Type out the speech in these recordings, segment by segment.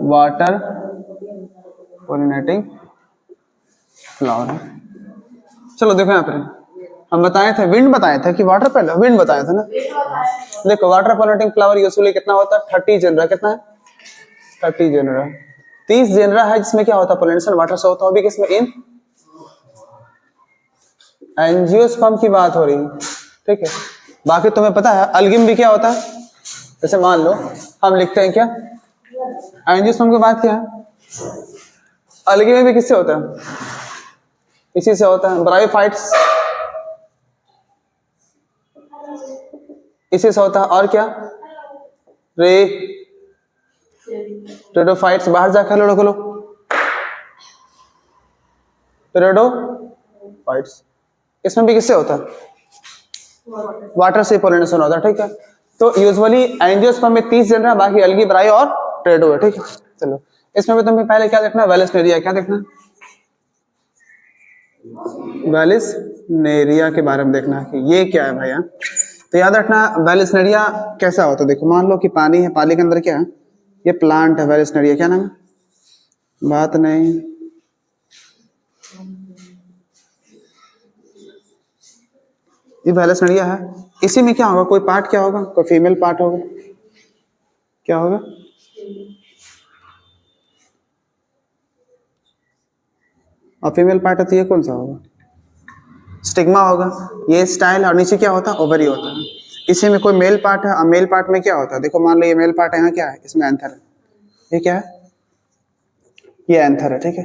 Water pollinating flower. चलो देखो यहाँ पर हम बताए थे, विंड बताए थे कि वाटर पहले, विंड बताए थे ना। देखो वाटर पोलिनेटिंग फ्लावर यूजुअली कितना होता है, 30 जनरा। कितना है? 30 जनरा। 30 जनरा है जिसमें क्या होता है, पोलिनेशन वाटर से होता है। अभी किसमें? इन एंजियोस्पर्म की बात हो रही है, ठीक है। बाकी तुम्हें पता है अल्गिम भी क्या होता है? जैसे मान लो हम लिखते हैं क्या, एंजियोस्पर्म की बात क्या है, अल्गिम में भी किससे होता है? इसी से होता है। ब्रायोफाइट्स इसी से होता है। और क्या? रेडोफाइट्स, बाहर जाकर लो खोलो, रेडोफाइट्स, इसमें भी किससे होता है? वाटर से पोलिनेशन होता है, ठीक है। तो यूजुअली एंजियोस्पर्म में 30 जनरा, बाकी अलगी, ब्रायो और ट्रेडो है, ठीक है। चलो इसमें भी तुम्हें पहले क्या देखना है, वेलिस्नेरिया। क्या देखना है? वेलिस्नेरिया के बारे में देखना है कि ये क्या है भैया। तो याद रखना वेलिस्नेरिया कैसा होता है। देखो मान लो कि पानी है, पानी के अंदर क्या है, ये प्लांट है वेलिस्नेरिया। क्या नाम है? बात नहीं, ये वेलिस्नेरिया है। इसी में क्या होगा, कोई पार्ट क्या होगा, कोई फीमेल पार्ट होगा। क्या होगा? और फीमेल पार्ट होती है, कौन सा होगा? स्टिग्मा होगा। ये स्टाइल, और नीचे क्या होता है, ओवरी होता है। इसी में कोई मेल पार्ट है, और मेल पार्ट में क्या होता है, देखो मान लो ये मेल पार्ट है, यहाँ क्या है, इसमें एंथर है। ये क्या है? ये एंथर है, ठीक है।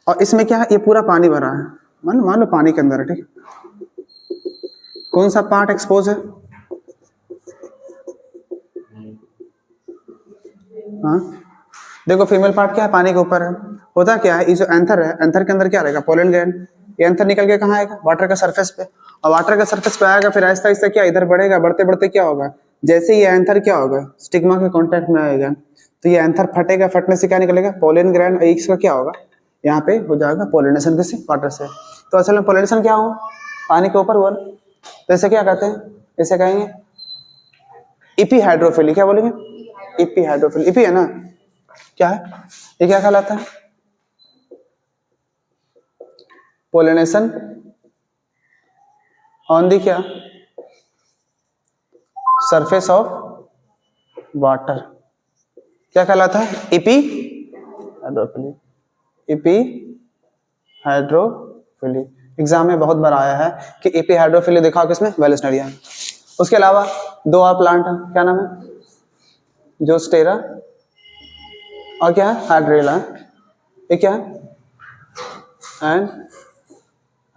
और इसमें क्या है, ये पूरा पानी भरा है, मान लो पानी के अंदर है, ठीक है। कौन सा पार्ट एक्सपोज है? हाँ देखो फीमेल पार्ट क्या है, पानी के ऊपर है। होता क्या है, ये जो एंथर है, एंथर के अंदर क्या रहेगा, पोलन ग्लैंड। ये एंथर निकल के कहाँ आएगा, वाटर का सरफेस पे। और वाटर का सरफेस पे आएगा, फिर आहिस्ता आहिस्ता क्या इधर बढ़ेगा, बढ़ते बढ़ते क्या होगा, जैसे ये एंथर क्या होगा, स्टिग्मा के कांटेक्ट में आएगा, तो ये एंथर फटेगा, फटने से क्या निकलेगा, पोलन ग्लैंड। इसका क्या होगा, यहाँ पे हो जाएगा पोलिनेशन किससे, वाटर से। तो असल में पोलिनेशन क्या हो, पानी के ऊपर बोल। तो इसे क्या कहते हैं, इसे कहेंगे इपी हाइड्रोफिली। क्या बोलेंगे? EP hydrophily. इपी है ना, क्या है ये, क्या कहलाता है, पोलिनेशन ऑन दी क्या, सरफेस ऑफ वाटर। क्या कहलाता है, EP hydrophily. EP hydrophily exam में बहुत बार आया है कि इपी हाइड्रोफिली दिखाओ किसमें, वेलिस्नेरिया में। उसके अलावा दो और प्लांट है, क्या नाम है, जोस्टेरा और क्या है, हाइड्रेला। ये क्या है, एंड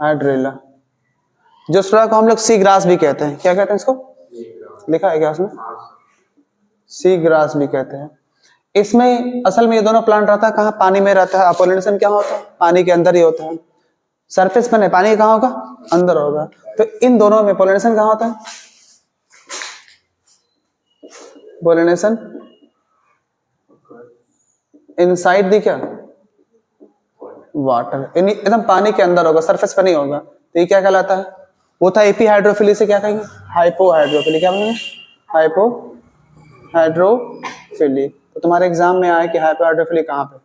हाइड्रेला। जोस्टेरा को हम लोग सी ग्रास भी कहते हैं। क्या कहते हैं इसको, लिखा है क्या उसमें, सी ग्रास भी कहते हैं। इसमें असल में ये दोनों प्लांट रहता है कहाँ, पानी में रहता है। पोलिनेशन क्या होता है, पानी के अंदर ही होता है। सरफेस पर नहीं, पानी कहाँ होगा, अंदर होगा। तो इन दोनों में पोलिनेशन कहाँ होता है, पोलिनेशन इनसाइड दी क्या, वाटर, एकदम पानी के अंदर होगा, सरफेस पर नहीं होगा। तो ये क्या कहलाता है, वो था एपी हाइड्रोफिली से क्या कहेंगे, हाइपो हाइड्रोफिली। क्या बोलेंगे, हाइपो हाइड्रोफिली। तो तुम्हारे एग्जाम में आया कि हाइपो हाइड्रोफिली कहाँ पे,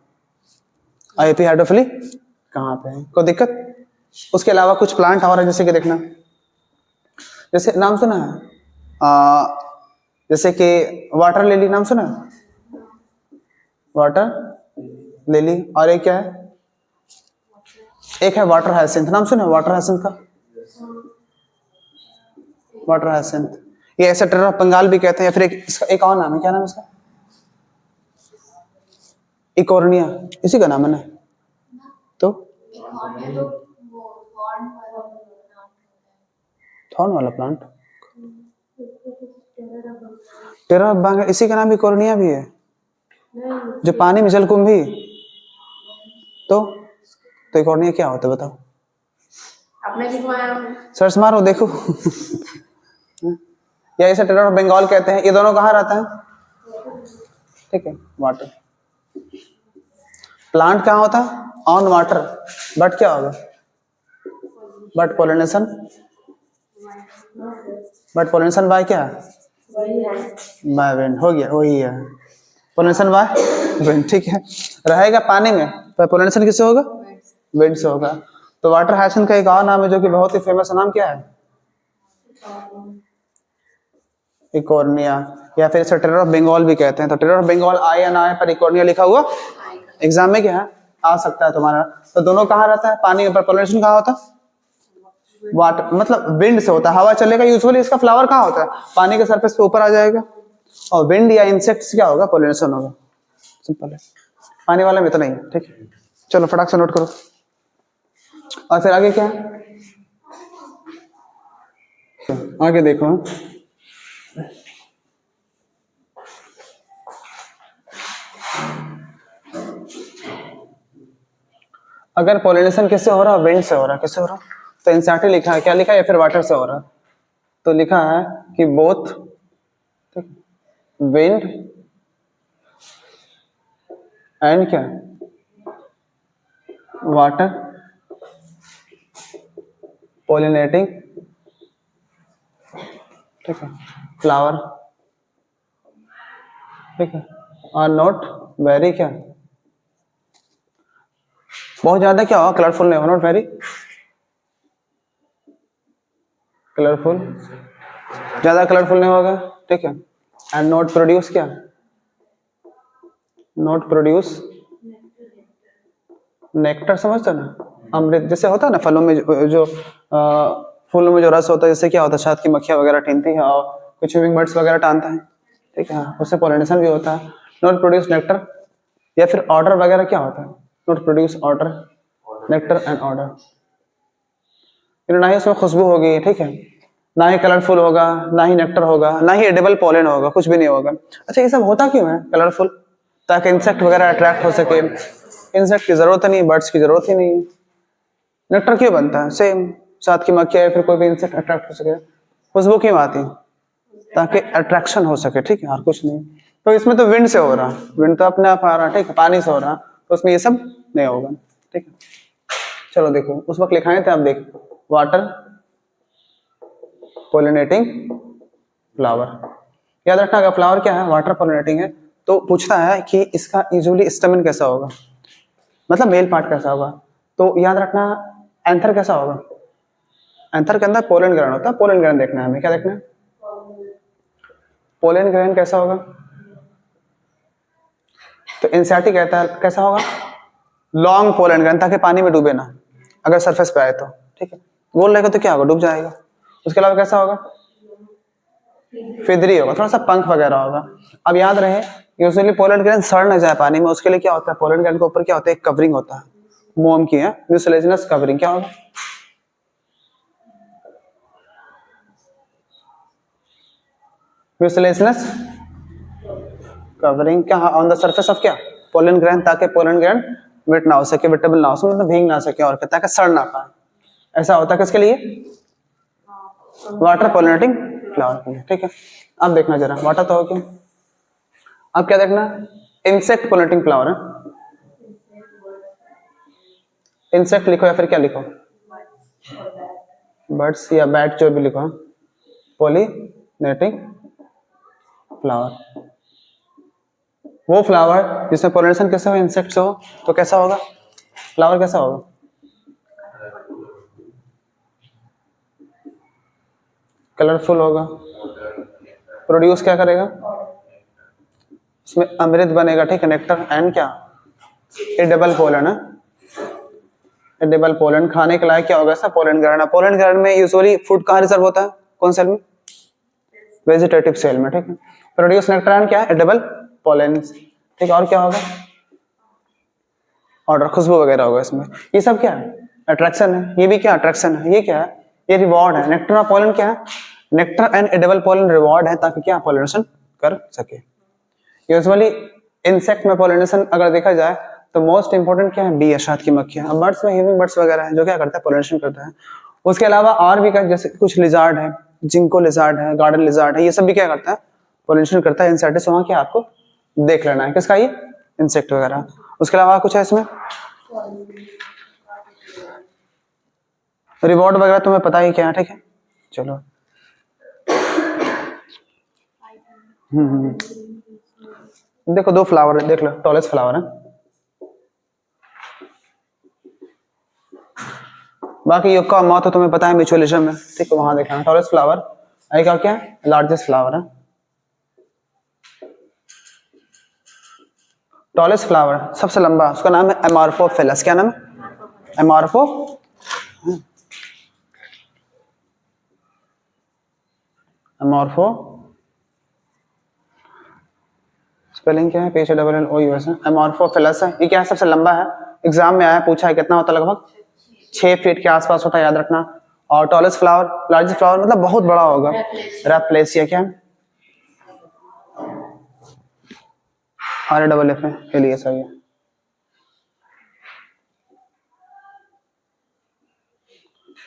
और एपी हाइड्रोफिली कहाँ पे है, कोई दिक्कत। उसके अलावा कुछ प्लांट और है, जैसे कि देखना, जैसे नाम सुना है जैसे कि वाटर लिली, नाम सुना है, वाटर लिली। और एक क्या है, एक है वाटर हाइसिंथ, नाम सुना है वाटर हाइसिंथ का, वाटर हाइसिंथ। ये एसेटर ऑफ बंगाल भी कहते हैं। फिर एक और नाम है, क्या नाम है इसका, इकोर्निया, इसी का नाम है ना। तो थॉर्न वाला प्लांट, टेरा बांगा, इसी का नाम इकोर्निया भी है, जो पानी में जलकुंभी। तो इकोर्निया क्या होता है बताओ, सर्च मारो देखो या इसे टेरा ऑफ बंगाल कहते हैं। ये दोनों कहाँ रहता है, ठीक है, वाटर। प्लांट कहाँ होता है, ऑन वाटर, बट क्या होगा, but pollination, but pollination bye क्या, बाय विंड। हो गया, वही है। पोलिनेशन बाय विंड, ठीक है। रहेगा पानी में तो पोलिनेशन किससे होगा? विंड से होगा। तो वाटर हाइसिंथ का एक और नाम है जो कि बहुत ही फेमस नाम क्या है? इकोर्निया, या फिर इसे टेरर ऑफ बंगाल भी कहते हैं। तो टेरर ऑफ बंगाल INI पर इकोर्निया लिखा हुआ एग्जाम में क्या है आ सकता है तुम्हारा। तो दोनों कहाँ रहता है? पानी ऊपर। पोलिनेशन कहाँ होता है? वाटर मतलब विंड से होता है, हवा चलेगा। यूजुअली इसका फ्लावर कहाँ होता है? पानी के सरफेस पे ऊपर आ जाएगा। और विंड या इंसेक्ट्स क्या होगा? पोलिनेशन होगा। सिंपल है, पानी वाले में तो नहीं है, ठीक है। चलो फटाक से नोट करो। और फिर आगे क्या है? आगे देखो, अगर पोलिनेशन किससे हो रहा है? विंड से हो रहा है। किससे हो रहा है? तो एनसीईआरटी लिखा है, क्या लिखा है? या फिर वाटर से हो रहा है? तो लिखा है कि बोथ विंड एंड क्या वाटर पोलिनेटिंग, ठीक है, फ्लावर, ठीक है, आर नॉट वेरी क्या बहुत ज्यादा क्या होगा? कलरफुल नहीं होगा, नॉट वेरी कलरफुल, ज्यादा कलरफुल नहीं होगा, ठीक है। एंड नॉट प्रोड्यूस क्या? नॉट प्रोड्यूस नेक्टर, समझते हो ना? अमृत जैसे होता है ना फलों में, जो फूलों में जो रस होता है, जैसे क्या होता है? शहद की मक्खियां वगैरह टीनती है और कुछ ह्यूमिंग बर्ड्स वगैरह टानता है, ठीक है, उससे पोलिनेशन भी होता है। नॉट प्रोड्यूस नेक्टर, या फिर ऑर्डर वगैरह क्या होता है? Not produce order, nectar and order. ना ही उसमें खुशबू होगी, ठीक है, ना ही कलरफुल होगा, ना ही नेक्टर होगा, ना ही एडिबल पोलन होगा, कुछ भी नहीं होगा। अच्छा, ये सब होता क्यों है कलरफुल? ताकि इंसेक्ट वगैरह अट्रैक्ट हो सके। इंसेक्ट की जरूरत नहीं, बर्ड्स की जरूरत ही नहीं है। नेक्टर क्यों बनता है? सेम, साथ की मक्खियाँ या फिर कोई भी इंसेक्ट अट्रैक्ट हो सके। खुशबू क्यों आती है? ताकि अट्रैक्शन हो सके, ठीक है, और कुछ नहीं। तो इसमें तो विंड से हो रहा, विंड तो अपने आप आ रहा, ठीक है, पानी से हो रहा, तो उसमें ये सब नहीं होगा, ठीक है। चलो देखो, उस वक्त लिखाए थे, आप देखो, वाटर पोलिनेटिंग फ्लावर। याद रखना, अगर फ्लावर क्या है, वाटर पोलिनेटिंग है, तो पूछता है कि इसका यूजुअली स्टेमन कैसा होगा, मतलब मेल पार्ट कैसा होगा। तो याद रखना, एंथर कैसा होगा? एंथर के अंदर पोलन ग्रहण होता है। पोलन ग्रहण देखना है हमें, क्या देखना है? पोलन ग्रहण कैसा होगा? तो एनसीईआरटी कहता है कैसा होगा? लॉन्ग पोलन ग्रहण, ताकि पानी में डूबे ना, अगर सरफेस पे आए तो, ठीक है। गोल रहेगा तो क्या होगा? डूब जाएगा। उसके अलावा कैसा होगा? फिदरी होगा, थोड़ा सा पंख वगैरह होगा। अब याद रहे, यूजुअली पोलन ग्रैंड सड़ न जाए पानी में, उसके लिए क्या होता है? पोलन ग्रैंड के ऊपर क्या होता है? एक कवरिंग होता है, मोम की है, म्यूसिलेजिनस कवरिंग। क्या होगा? म्यूसिलेजिनस कवरिंग क्या ऑन द सरफेस ऑफ क्या? पोलन ग्रैंड, ताकि पोलन ग्रैंड वेट ना हो सके, वेटेबल ना हो सके, मतलब भीग ना सके, और ताकि सड़ ना पाए। ऐसा होता है किसके लिए? वाटर पोलिनेटिंग फ्लावर के लिए, ठीक है। अब देखना जरा, वाटर तो हो क्यों, अब क्या देखना? इंसेक्ट पोलिनेटिंग फ्लावर है। इंसेक्ट लिखो या फिर क्या लिखो? बर्ड्स या बैट, जो भी लिखो। पोलिनेटिंग फ्लावर, वो फ्लावर जिसमें पोलिनेशन कैसे हो? इंसेक्ट से हो। तो कैसा होगा फ्लावर? कैसा होगा? कलरफुल होगा। प्रोड्यूस क्या करेगा? इसमें अमृत बनेगा, ठीक है, नेक्टर एंड क्या? एडिबल पोलन है। एडिबल पोलन खाने के लायक क्या होगा? ऐसा पोलन ग्रैंड। पोलन ग्रैंड में यूजुअली फूड कहाँ रिजर्व होता है? कौन सेल में? वेजिटेटिव सेल में, ठीक है। प्रोड्यूस नेक्टर एंड क्या है? एडिबल पोलन, ठीक है। और क्या होगा? ऑर्डर, खुशबू वगैरह होगा इसमें। ये सब क्या है? अट्रैक्शन है। ये भी क्या? अट्रैक्शन है। ये क्या है? ये रिवॉर्ड है। नेक्टर और पोलन क्या है? Nectar and edible pollen reward है, ताकि क्या? पोलिनेशन कर सके। यूजुअली इंसेक्ट में पोलिनेशन अगर देखा जाए तो मोस्ट इंपोर्टेंट क्या है? बी है, शहद की मक्खियां। अब बर्ड्स में ह्यूमिंग बर्ड्स वगैरह है जो क्या करता है? पोलिनेशन करता है। उसके अलावा और भी जैसे कुछ लिजार्ड है, जिंको लिजार्ड है, गार्डन लिजार्ड है, ये सब भी क्या करता है? पोलिनेशन करता है। इंसेक्टिस वहां क्या आपको देख लेना है, किसका? ये इंसेक्ट वगैरह। उसके अलावा कुछ है इसमें? रिवॉर्ड वगैरह तुम्हें पता ही क्या है, ठीक है। चलो, देखो दो फ्लावर है, देख लो, टॉलेस्ट फ्लावर है। बाकी युक्का मौत तो तुम्हें पता है म्यूचुअलिज्म में, ठीक है, वहां देखना टॉलेस्ट फ्लावर। आई का क्या है, लार्जेस्ट फ्लावर है, टॉलेस्ट फ्लावर सबसे लंबा, उसका नाम है एमॉर्फोफिलस। क्या नाम है, एमॉर्फो, एमॉर्फो, स्पेलिंग क्या है, पीछे double L O U S है, एमॉर्फोफिलस है। ये क्या है, सबसे लंबा है, एग्जाम में आया, पूछा है कितना होता है, लगभग 6 फीट के आसपास होता है, याद रखना। और टॉलेस्ट फ्लावर, लार्जेस्ट फ्लावर मतलब बहुत बड़ा होगा, रैप्लेसिया। क्या RAFF है, के लिए सही है।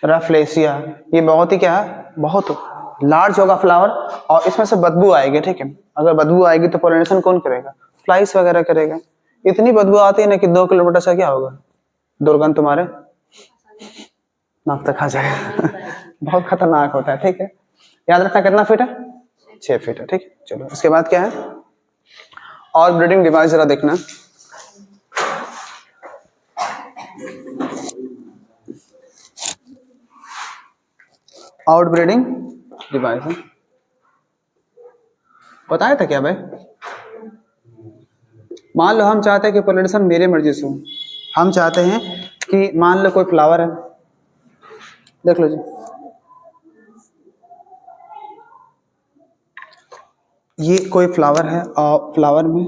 रैफ्लेसिया, ये बहुत ही क्या है, बहुत लार्ज होगा फ्लावर, और इसमें से बदबू आएगी, ठीक है। अगर बदबू आएगी तो पोलिनेशन कौन करेगा, फ्लाइज वगैरह करेगा। इतनी बदबू आती है ना कि 2 किलोमीटर से क्या होगा, दुर्गंध तुम्हारे नाक तक आ जाएगा। बहुत खतरनाक होता है, ठीक है। याद रखना कितना फीट है, 6 फीट है, ठीक है। चलो इसके बाद क्या है, और ब्रीडिंग डिवाइस जरा देखना। आउट ब्रीडिंग डिवाइस है, बताया था क्या भाई। मान लो हम चाहते हैं कि पोलिनेशन मेरे मर्जी से हो, हम चाहते हैं कि मान लो कोई फ्लावर है, देख लो जी, ये कोई फ्लावर है और फ्लावर में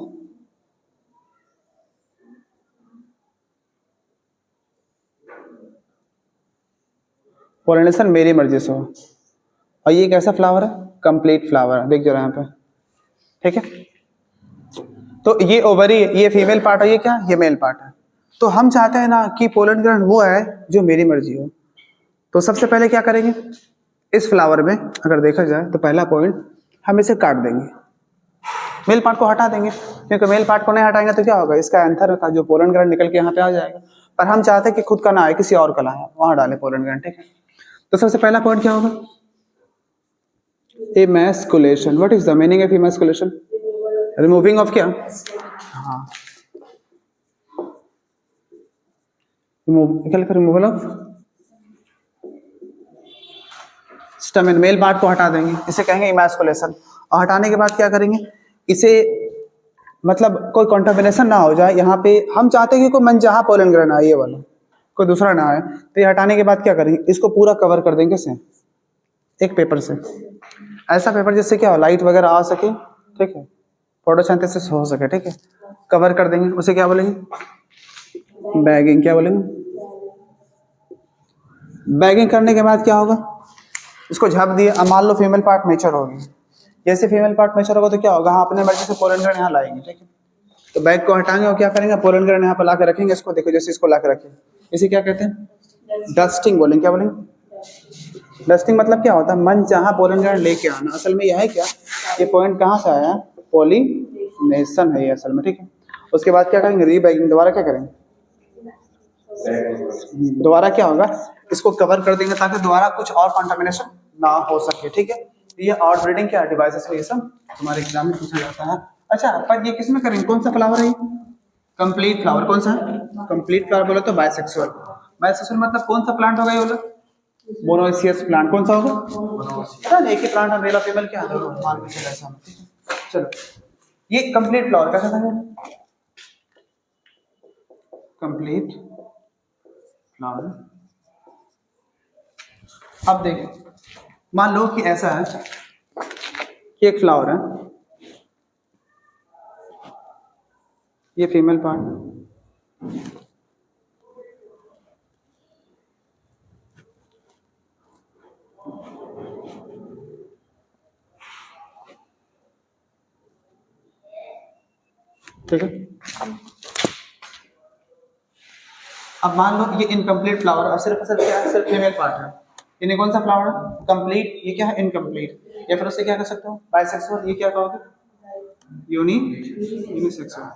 पोलिनेशन मेरी मर्जी से हो, और ये कैसा फ्लावर है, कंप्लीट फ्लावर है, देख जरा यहाँ पे, ठीक है। तो ये ओवरी, ये फीमेल पार्ट है, ये क्या, ये मेल पार्ट है। तो हम चाहते हैं ना कि पोलन ग्रैंड वो है जो मेरी मर्जी हो। तो सबसे पहले क्या करेंगे, इस फ्लावर में अगर देखा जाए तो पहला पॉइंट, हम इसे काट देंगे, मेल पार्ट को हटा देंगे, क्योंकि मेल पार्ट को नहीं हटाएंगे तो क्या होगा, इसका एंथर का जो पोलन ग्रैंड निकल के यहाँ पे आ जाएगा। पर हम चाहते हैं कि खुद का ना आए, किसी और का लाए, वहां डाले पोलन ग्रैंड, ठीक है। तो सबसे पहला पॉइंट क्या होगा, emasculation. What is the meaning of emasculation, removing of क्या, हाँ, removal of stamen, male part को हटा देंगे, इसे कहेंगे इमैस्कुलेशन। और हटाने के बाद क्या करेंगे, इसे मतलब कोई कॉन्टामिनेशन ना हो जाए यहाँ पे, हम चाहते हैं कि कोई मनचाहा पोलन ग्रैंड आए, ये वाला कोई दूसरा ना आए। तो ये हटाने के बाद क्या करेंगे, इसको पूरा कवर कर देंगे से एक पेपर से, ऐसा पेपर जिससे क्या हो, लाइट वगैरह आ सके, ठीक है, फोटोसिंथेसिस हो सके, ठीक है। कवर कर देंगे, उसे क्या बोलेंगे, बैगिंग। क्या बोलेंगे, बैगिंग करने के बाद क्या होगा, इसको झप दिए। अब मान लो फीमेल पार्ट मेचर होगी, जैसे फीमेल पार्ट मेचर होगा तो क्या होगा, हाँ अपने मर्जी से पोलन ग्रैंड यहाँ लाएंगे, ठीक है। तो बैग को हटाएंगे और क्या करेंगे, पोलन ग्रैंड यहाँ पर ला के रखेंगे, इसको देखो जैसे इसको ला के रखें, इसे क्या कहते हैं, डस्टिंग बोलेंगे। क्या बोलेंगे, डस्टिंग मतलब क्या होता है, मन चाहा पोलन ग्रैंड लेके आना। असल में यह है क्या, ये पॉइंट कहाँ से आया, पॉलिनेशन है ये असल में, ठीक है। उसके बाद क्या करेंगे, रीबैगिंग, दोबारा क्या करेंगे, दोबारा क्या होगा, इसको कवर कर देंगे ताकि दोबारा कुछ और कंटामिनेशन ना हो सके, ठीक है। ये आउट ब्रीडिंग क्या डिवाइसेस में, ये सब तुम्हारे एग्जाम में पूछा जाता है। अच्छा, पर ये किस में करेंगे, कौन सा फ्लावर है, कंप्लीट फ्लावर, कौन सा कंप्लीट फ्लावर बोले तो बाइसेक्सुअल। बाइसेक्सुअल मतलब कौन सा प्लांट होगा, ये बोलो मोनोइसियस प्लांट, कौन सा होगा, एक ही प्लांट है, मेल और फीमेल क्या है, चलो ये कंप्लीट फ्लावर कैसा था, कंप्लीट फ्लावर। अब देखो, मान लो कि ऐसा है कि एक फ्लावर है, ये फीमेल पार्ट, ठीक है। अब मान लो ये इनकम्प्लीट फ्लावर और सिर्फ क्या है, सिर्फ फीमेल पार्ट है, इन्हें कौन सा फ्लावर है, कंप्लीट, ये क्या है, इनकम्प्लीट। या फिर उससे क्या कर सकते हो, बाइसेक्सुअल, ये क्या कहोगे, यूनिसेक्सुअल।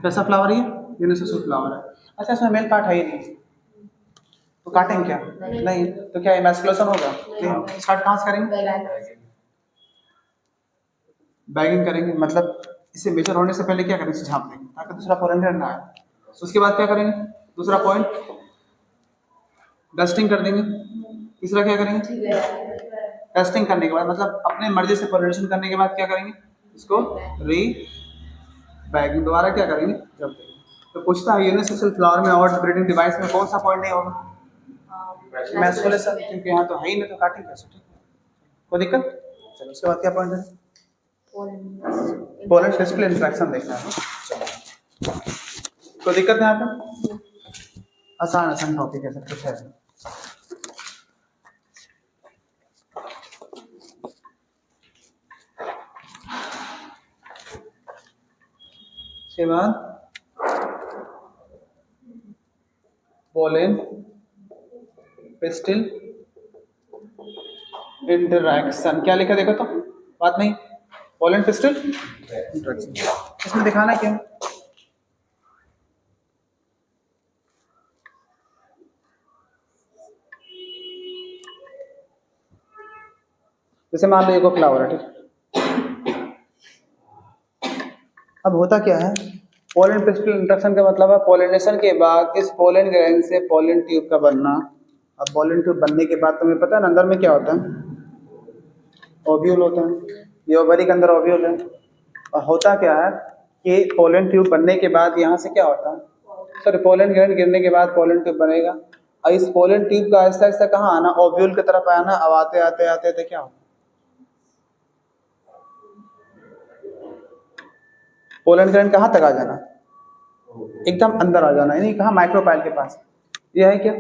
कैसा फ्लावर है, यूनिसेक्सुअल फ्लावर है। अच्छा, इसमें मेल पार्ट है ही नहीं, तो काटेंगे क्या, नहीं, तो क्या इमैस्कुलेशन होगा, स्टार्ट कहाँ से करेंगे, बैगिंग करेंगे, मतलब इसे मेजर होने से पहले क्या करेंगे, इसे झाँप देंगे ताकि दूसरा फोरेन ग्रेन ना आए। उसके बाद क्या करेंगे, दूसरा पॉइंट डस्टिंग कर देंगे। तीसरा क्या करेंगे, डस्टिंग करने के बाद मतलब अपने मर्जी से पोलिनेशन करने के बाद क्या करेंगे, इसको री बैगिंग दोबारा क्या करेंगे, जब देंगे। तो पूछता है यूनिसेक्सुअल फ्लावर में और ब्रीडिंग डिवाइस में कौन सा पॉइंट नहीं होगा, मैस्कुलेशन, क्योंकि यहाँ तो है ही नहीं तो काटेंगे कैसे, ठीक है, कोई दिक्कत। चलो उसके बाद क्या पॉइंट है, पोलन फिजिकल इंटरेक्शन देखना है। चलो कोई दिक्कत नहीं यहाँ पे, आसान आसान टॉपिक है सब कुछ है। उसके बाद पोलन पिस्टिल इंटरैक्शन क्या लिखा देखो तो, बात नहीं, पोलन पिस्टिल इंटरैक्शन इसमें दिखाना क्या, जैसे मान लो ये को फ्लावर है, ठीक। अब होता क्या है, पोलन पिस्टिल इंटरेक्शन का मतलब है पोलिनेशन के बाद इस पोलन ग्रैन से पोलन ट्यूब का बनना। अब पोलन ट्यूब बनने के बाद तुम्हें पता है ना अंदर में क्या होता है, ओव्यूल होता है, ये ओवरी के अंदर ओव्यूल है। और होता क्या है कि पोलन ट्यूब बनने के बाद यहाँ से क्या होता है, सॉरी पोलन ग्रैन गिरने के बाद पोलन ट्यूब बनेगा और इस पोलन ट्यूब का आहिस्ता आहिस्ता कहाँ आना, ओव्यूल की तरफ आना। अब आते आते आते आते क्या होता है, पोलन ग्रैन कहाँ तक आ जाना, एकदम अंदर आ जाना, यानी कहाँ, माइक्रोपाइल के पास। ये है क्या,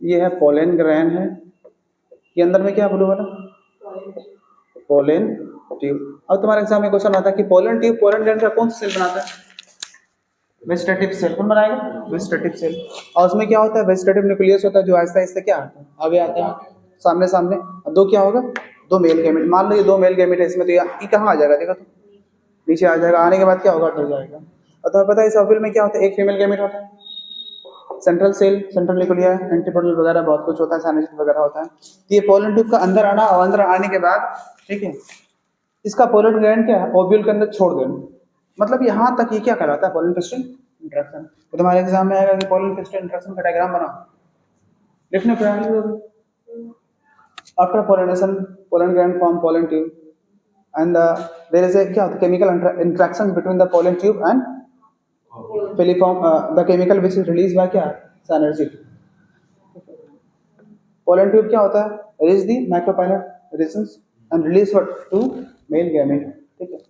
ये है पोलन ग्रैन है, ये अंदर में क्या ब्लू वाला, पोलन ट्यूब। अब तुम्हारे एग्जाम में क्वेश्चन आता है कि पोलन ट्यूब पोलन ग्रैन का कौन सा सेल बनाता है, वेजिटेटिव सेल। कौन बनाएगा, वेजिटेटिव सेल। और उसमें क्या होता है, वेजिटेटिव न्यूक्लियस होता है जो आहिस्ता आहिस्ता क्या आता है, आगे आता है सामने सामने। अब दो क्या होगा, दो मेल गैमेट, मान लो ये दो मेल गैमेट है इसमें, तो ये कहाँ आ जाएगा, देखो तो नीचे आ जाएगा, आने के बाद क्या होगा, हो जाएगा। और तुम्हें पता है इस ओव्यूल में क्या होता है, एक फीमेल गैमेट होता है, central cell, central nuclei, antipodal वगैरह बहुत कुछ होता है, साइनोसिस वगैरह होता है। तो ये पोलन ट्यूब का अंदर आना और अंदर आने के बाद, ठीक है, इसका पोलन ग्रैंड क्या है, ओव्यूल के अंदर छोड़ देना, मतलब यहाँ तक ये क्या कहलाता है, पोलन पिस्टिल इंटरेक्शन। तो तुम्हारे एग्जाम में आएगा कि पोलन पिस्टिल इंटरेक्शन का डायग्राम बनाओ, लिखने पड़ेगा। After pollination pollen grand form pollen tube and there is a क्या होता है, chemical interaction between the pollen tube and filiform, the chemical which is released by क्या, synergy। pollen tube क्या होता है, release the micropylar resins and release what to male gamete, ठीक है।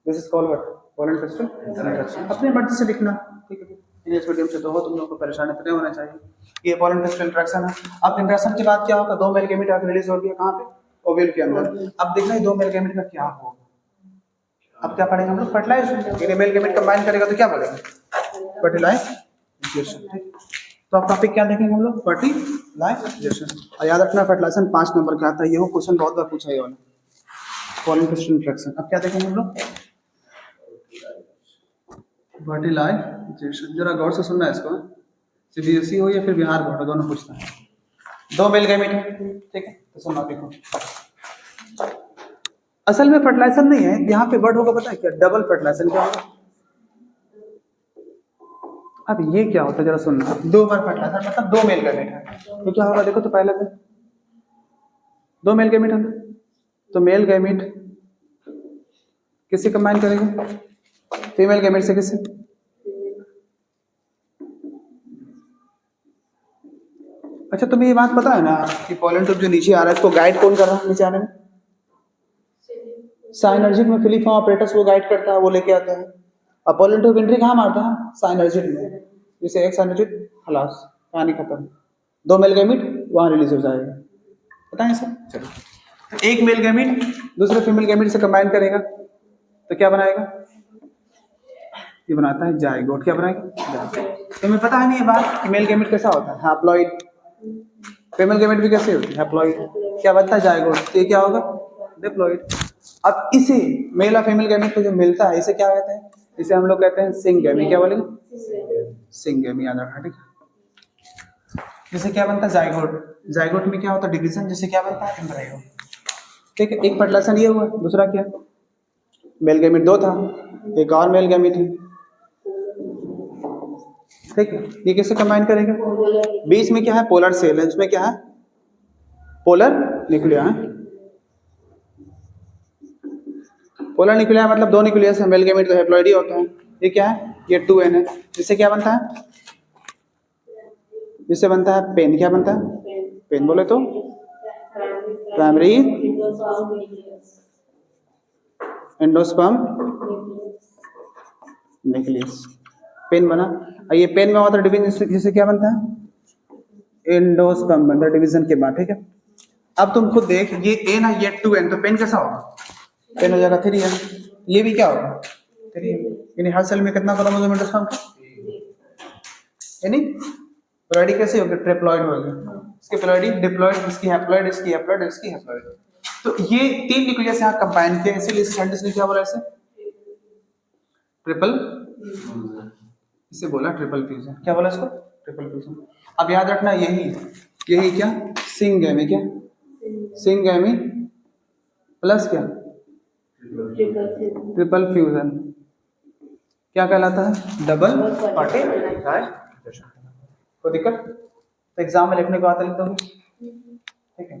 this is called what, pollen pistil interaction। अपने मर्जी से लिखना, ठीक है, इंग्लिश मीडियम से तो हो, तुम लोगों को परेशानी तो नहीं होना चाहिए। ये pollen pistil interaction है। अब इंटरेक्शन के बाद क्या होगा, दो मेल गैमेट आकर रिलीज हो गया कहाँ पे, ओव्यूल के अंदर। अब देखना है दो मेल गैमेट का क्या होगा, अब क्या पढ़ेंगे हम लोग, फर्टिलाइजेशन। ये मेल गैमेट कंबाइन करेगा तो क्या बोलेंगे, फर्टिलाइजेशन। तो अब टॉपिक क्या देखेंगे हम लोग, फर्टिलाइजेशन। और याद रखना फर्टिलाइजेशन 5 नंबर का आता है, ये वो क्वेश्चन बहुत बार पूछा है ये वाला, पोलन पिस्टिल इंटरेक्शन। अब क्या देखेंगे हम लोग, फर्टिलाइजेशन। जरा गौर से सुनना है इसको, सीबीएसई हो या फिर बिहार बोर्ड हो, दोनों पूछता है। दो मेल गैमेट, ठीक है, तो सुनना देखो। असल में फर्टिलाइजेशन नहीं है, यहाँ पे वर्ड होगा पता है क्या, डबल फर्टिलाइजेशन। क्या होगा, अब ये क्या होता है जरा सुनना, दो बार फर्टिलाइजेशन मतलब दो मेल गैमेट है, तो क्या होगा देखो तो, पहले से दो मेल गैमेट है, तो मेल गैमेट किससे कंबाइन करेगा, फीमेल गैमेट से किससे, अच्छा तुम्हें ये बात पता है ना कि पोलन ट्यूब जो नीचे आ रहा है इसको गाइड कौन कर रहा है नीचे आने में, साइनर्जिक में फिलीफॉर्म ऑपरेटस वो गाइड करता है, वो लेके आता है। अब पोलन ट्यूब एंट्री कहाँ मारता है, साइनर्जिक में, जैसे एक साइनर्जिक खलास, कहानी खत्म, दो मेल गैमेट वहां रिलीज हो जाएगा, पता है सर। चलो, तो एक मेल गैमेट दूसरे फीमेल गैमेट से कंबाइन करेगा तो क्या बनाएगा, ये बनाता है जाइगोट। क्या बनाएगा, जाइगोट। तुम्हें पता है नहीं ये बात, मेल गैमेट कैसा होता है, हैप्लॉइड, फीमेल गैमेट भी कैसे होती है, हैप्लॉइड। क्या बनता है, जाइगोट। तो ये क्या होगा, डिप्लॉइड। अब इसे मेल और फीमेल गैमेट को जो मिलता है इसे क्या कहते हैं, इसे हम लोग कहते हैं सिंगेमी। क्या बोलेंगे, सिंगेमी, याद रखना, ठीक है। जिसे क्या बनता है, जाइगोट। जाइगोट में क्या होता है, डिवीजन, जिसे क्या बनता है, एम्ब्रायो। ठीक है, एक फर्टिलाइजेशन ये हुआ, दूसरा क्या, मेल गैमेट 2 था, एक और मेल गैमेट है, ठीक है, ये कैसे कंबाइन करेंगे, बीच में क्या है, पोलर सेल है, इसमें क्या है, पोलर न्यूक्लिया है, पोलर न्यूक्लिया मतलब 2 न्यूक्लियस है, मेल गैमेट तो हैप्लॉइड ही होता है, ये क्या है, ये 2n है, जिससे क्या बनता है, जिससे बनता है पेन, क्या बनता है, पेन बोले तो प्राइमरी एंडोस्पर्म न्यूक्लियस, पेन बना, और ये पेन में होता है डिवीजन, जिससे क्या बनता है, एंडोस्पर्म बनता है डिवीजन के बाद, ठीक है। अब तुम खुद देख, ये n है, ये 2n, तो पेन कैसा होगा, पेन हो जाएगा 3n, ये भी क्या होगा 3n, यानी हर सेल में कितना क्रोमोसोम एंडोस्पर्म का, यानी प्लॉइडी कैसे होगा, ट्रिप्लॉइड होगा, इसकी प्लॉइडी डिप्लॉइड, इसकी हैप्लॉइड, इसकी हैप्लॉइड, इसकी हैप्लॉइड, तो ये 3 न्यूक्लियस यहाँ कंबाइन किए, इसीलिए साइंटिस्ट ने क्या बोला ऐसे, ट्रिपल, इसे बोला ट्रिपल फ्यूजन, क्या बोला इसको, ट्रिपल फ्यूजन। अब याद रखना यही क्या, सिंगैमी, क्या सिंगैमी प्लस क्या, ट्रिपल फ्यूजन, क्या कहलाता है, डबल फर्टिलाइजेशन। कोई दिक्कत, तो एग्जाम में लिखने को आता लिख दोगे, ठीक है।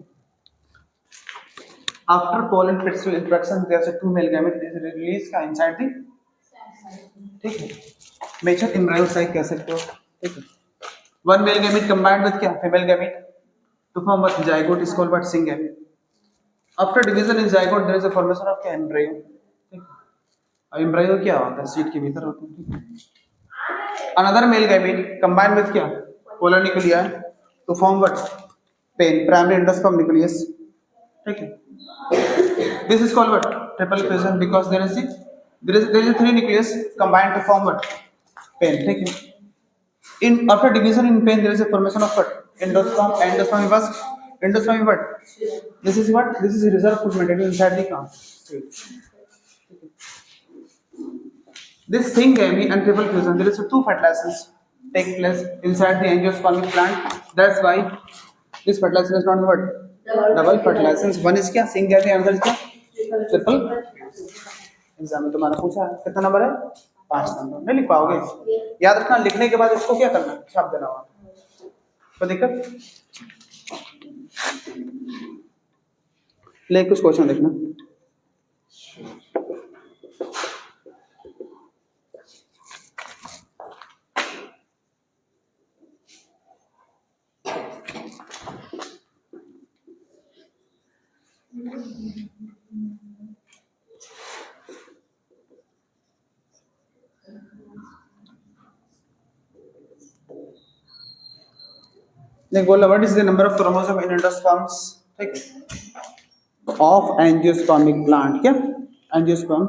After pollen interaction there are 2 male gamete is release का इनसाइड द, ठीक है, मेचर एम्ब्रायो साइट कह सकते हो, ठीक है। 1 मेल गैमेट कंबाइंड विद क्या, female gamete to form what, zygote is called what, syngamy. After division in zygote there is a formation of क्या, एम्ब्रायो, ठीक है। अब एम्ब्रायो क्या होता है, सीड के भीतर होता है, ठीक है। Another male gamete combined with क्या, polar nuclei to form what, PEN, primary endosperm nucleus, ठीक है। This is called what, triple fusion, because there is 3 nucleus combined to form what, PEN, ठीक है। In after division in pain, there is a formation of what? Endosperm. Endosperm is what? Endosperm is what? This is what? This is reserve food material inside the calf. This syngamy and triple fusion, there is 2 fertilizations take place inside the angiospermic plant. That's why this fertilization is not what? Double fertilizations. One is क्या? Syngamy, another is क्या? Triple. Exam में तुम्हारा पूछा है, कितना number है, 5 number, नहीं लिख पाओगे, याद रखना, लिखने के बाद इसको क्या करना, छाप देना होगा, कोई दिक्कत, ले कुछ क्वेश्चन देखना। देख बोला, what is the number of chromosome in endosperms, ठीक है, ऑफ एंजियोस्पर्मिक प्लांट, क्या एंजियोस्पर्म,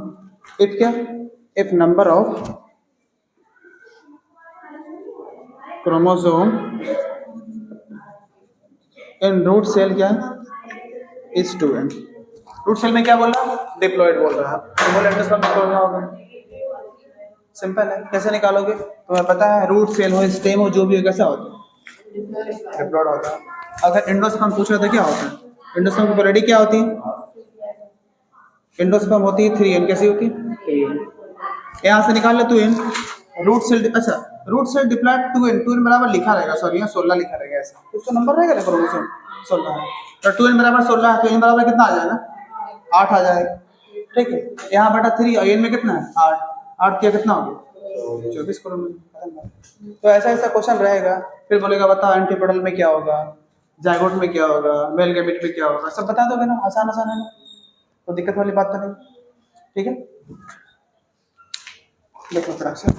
इफ क्या, if number of chromosome in root cell क्या इज 2n, रूट सेल में क्या बोल रहा है, डिप्लॉइड बोल रहा है, तो बोल एंडोस्पर्म निकालना होगा, सिंपल है, कैसे निकालोगे, तुम्हें पता है, रूट सेल हो, स्टेम हो, जो भी हो, कैसा होता है, डिप्लॉइड होता है। अगर एंडोस्पर्म पूछ रहा था क्या होता है, एंडोस्पर्म की पोलैरिटी क्या होती है, एंडोस्पर्म होती है 3n, कैसी होती है 3n, यहाँ से निकाल ले 2n, रूट सेल, अच्छा रूट सेल डिप्लॉइड 2n बराबर लिखा रहेगा, सॉरी यहाँ 16 लिखा रहेगा, ऐसा इसका नंबर रहेगा ना क्रोमोसोम 16 है, तो 2n बराबर 16 है, तो n बराबर कितना आ जाएगा, 8 आ जाएगा, ठीक है। यहाँ बटा 3 और n में कितना है 8, 8 क्या कितना हो गया 24 क्रोमोसोम। तो ऐसा ऐसा क्वेश्चन रहेगा, फिर बोलेगा बता एंटीपोडल में क्या होगा, जाइगोट में क्या होगा, मेल गैमेट में क्या होगा, सब बता दोगे ना, आसान आसान है ना, तो दिक्कत वाली बात तो नहीं, ठीक है। देखो प्रोडक्शन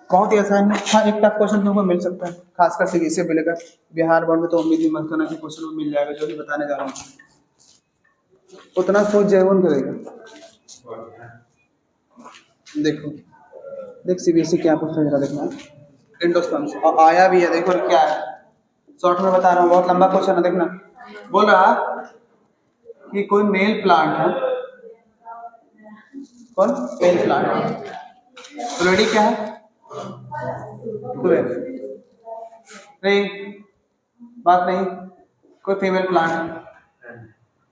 बहुत ही आसान है, हाँ एक टफ क्वेश्चन तुमको मिल सकता है, खासकर से इससे मिलेगा, बिहार बोर्ड में तो उम्मीद ही मत करना कि क्वेश्चन मिल जाएगा, जो भी बताने जा रहा हूँ उतना सोच जयवन करेगा। देखो देख सीबीएसई क्या पूछ रहा है, देखना एंडोस्पर्म से, और आया भी है, देखो क्या है, शॉर्ट में बता रहा हूँ, बहुत लंबा क्वेश्चन है, देखना। बोल रहा कि कोई मेल प्लांट है, कौन मेल प्लांट है, ऑलरेडी क्या है 12, नहीं बात नहीं, कोई फीमेल प्लांट है,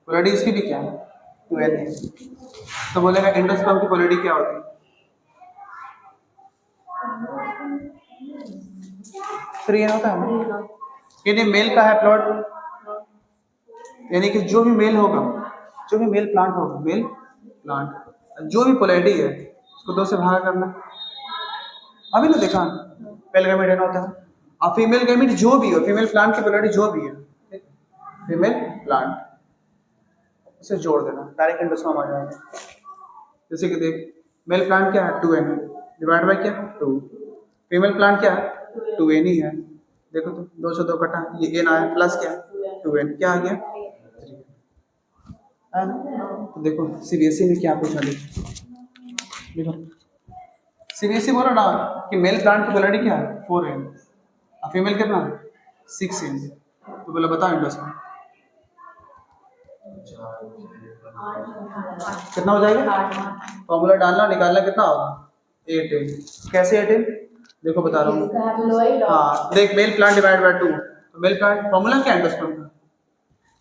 ऑलरेडी इसकी भी क्या है 2n है। तो बोलेगा एंडोस्पर्म की पोलैरिटी क्या होती है? 3n होता है ना। यानी मेल का है प्लॉट, यानी कि जो भी मेल होगा, जो भी मेल प्लांट होगा, मेल प्लांट जो भी पोलैरिटी है उसको 2 से भाग करना। अभी ना देखा मेल गैमेट है ना होता है, और फीमेल गैमेट जो भी हो, फीमेल प्लांट की पोलैरिटी जो भी है, फीमेल प्लांट उसे जोड़ देना, डायरेक्ट एंडोस्पर्म आ जाएगा। जैसे कि देख मेल प्लांट क्या है 2n है, डिवाइड बाय क्या 2, फीमेल प्लांट क्या है 2n ही है। देखो तो 2 से 2 कटा, ये n आया प्लस क्या 2n, क्या आ गया 3 है ना। तो देखो सीबीएसई में क्या पूछा, देखो सीबीएसई बोला ना कि मेल प्लांट की पोलैरिटी क्या है 4n और फीमेल कितना 6n। तो बोला बताओ एंडोस्पर्म कितना हो जाएगा, फॉर्मूला डालना निकालना कितना होगा 8n। कैसे 8n देखो बता रहा हूँ। हाँ देख मेल प्लांट डिवाइड बाय 2, तो मेल प्लांट फॉर्मूला क्या एंडोस्पर्म का,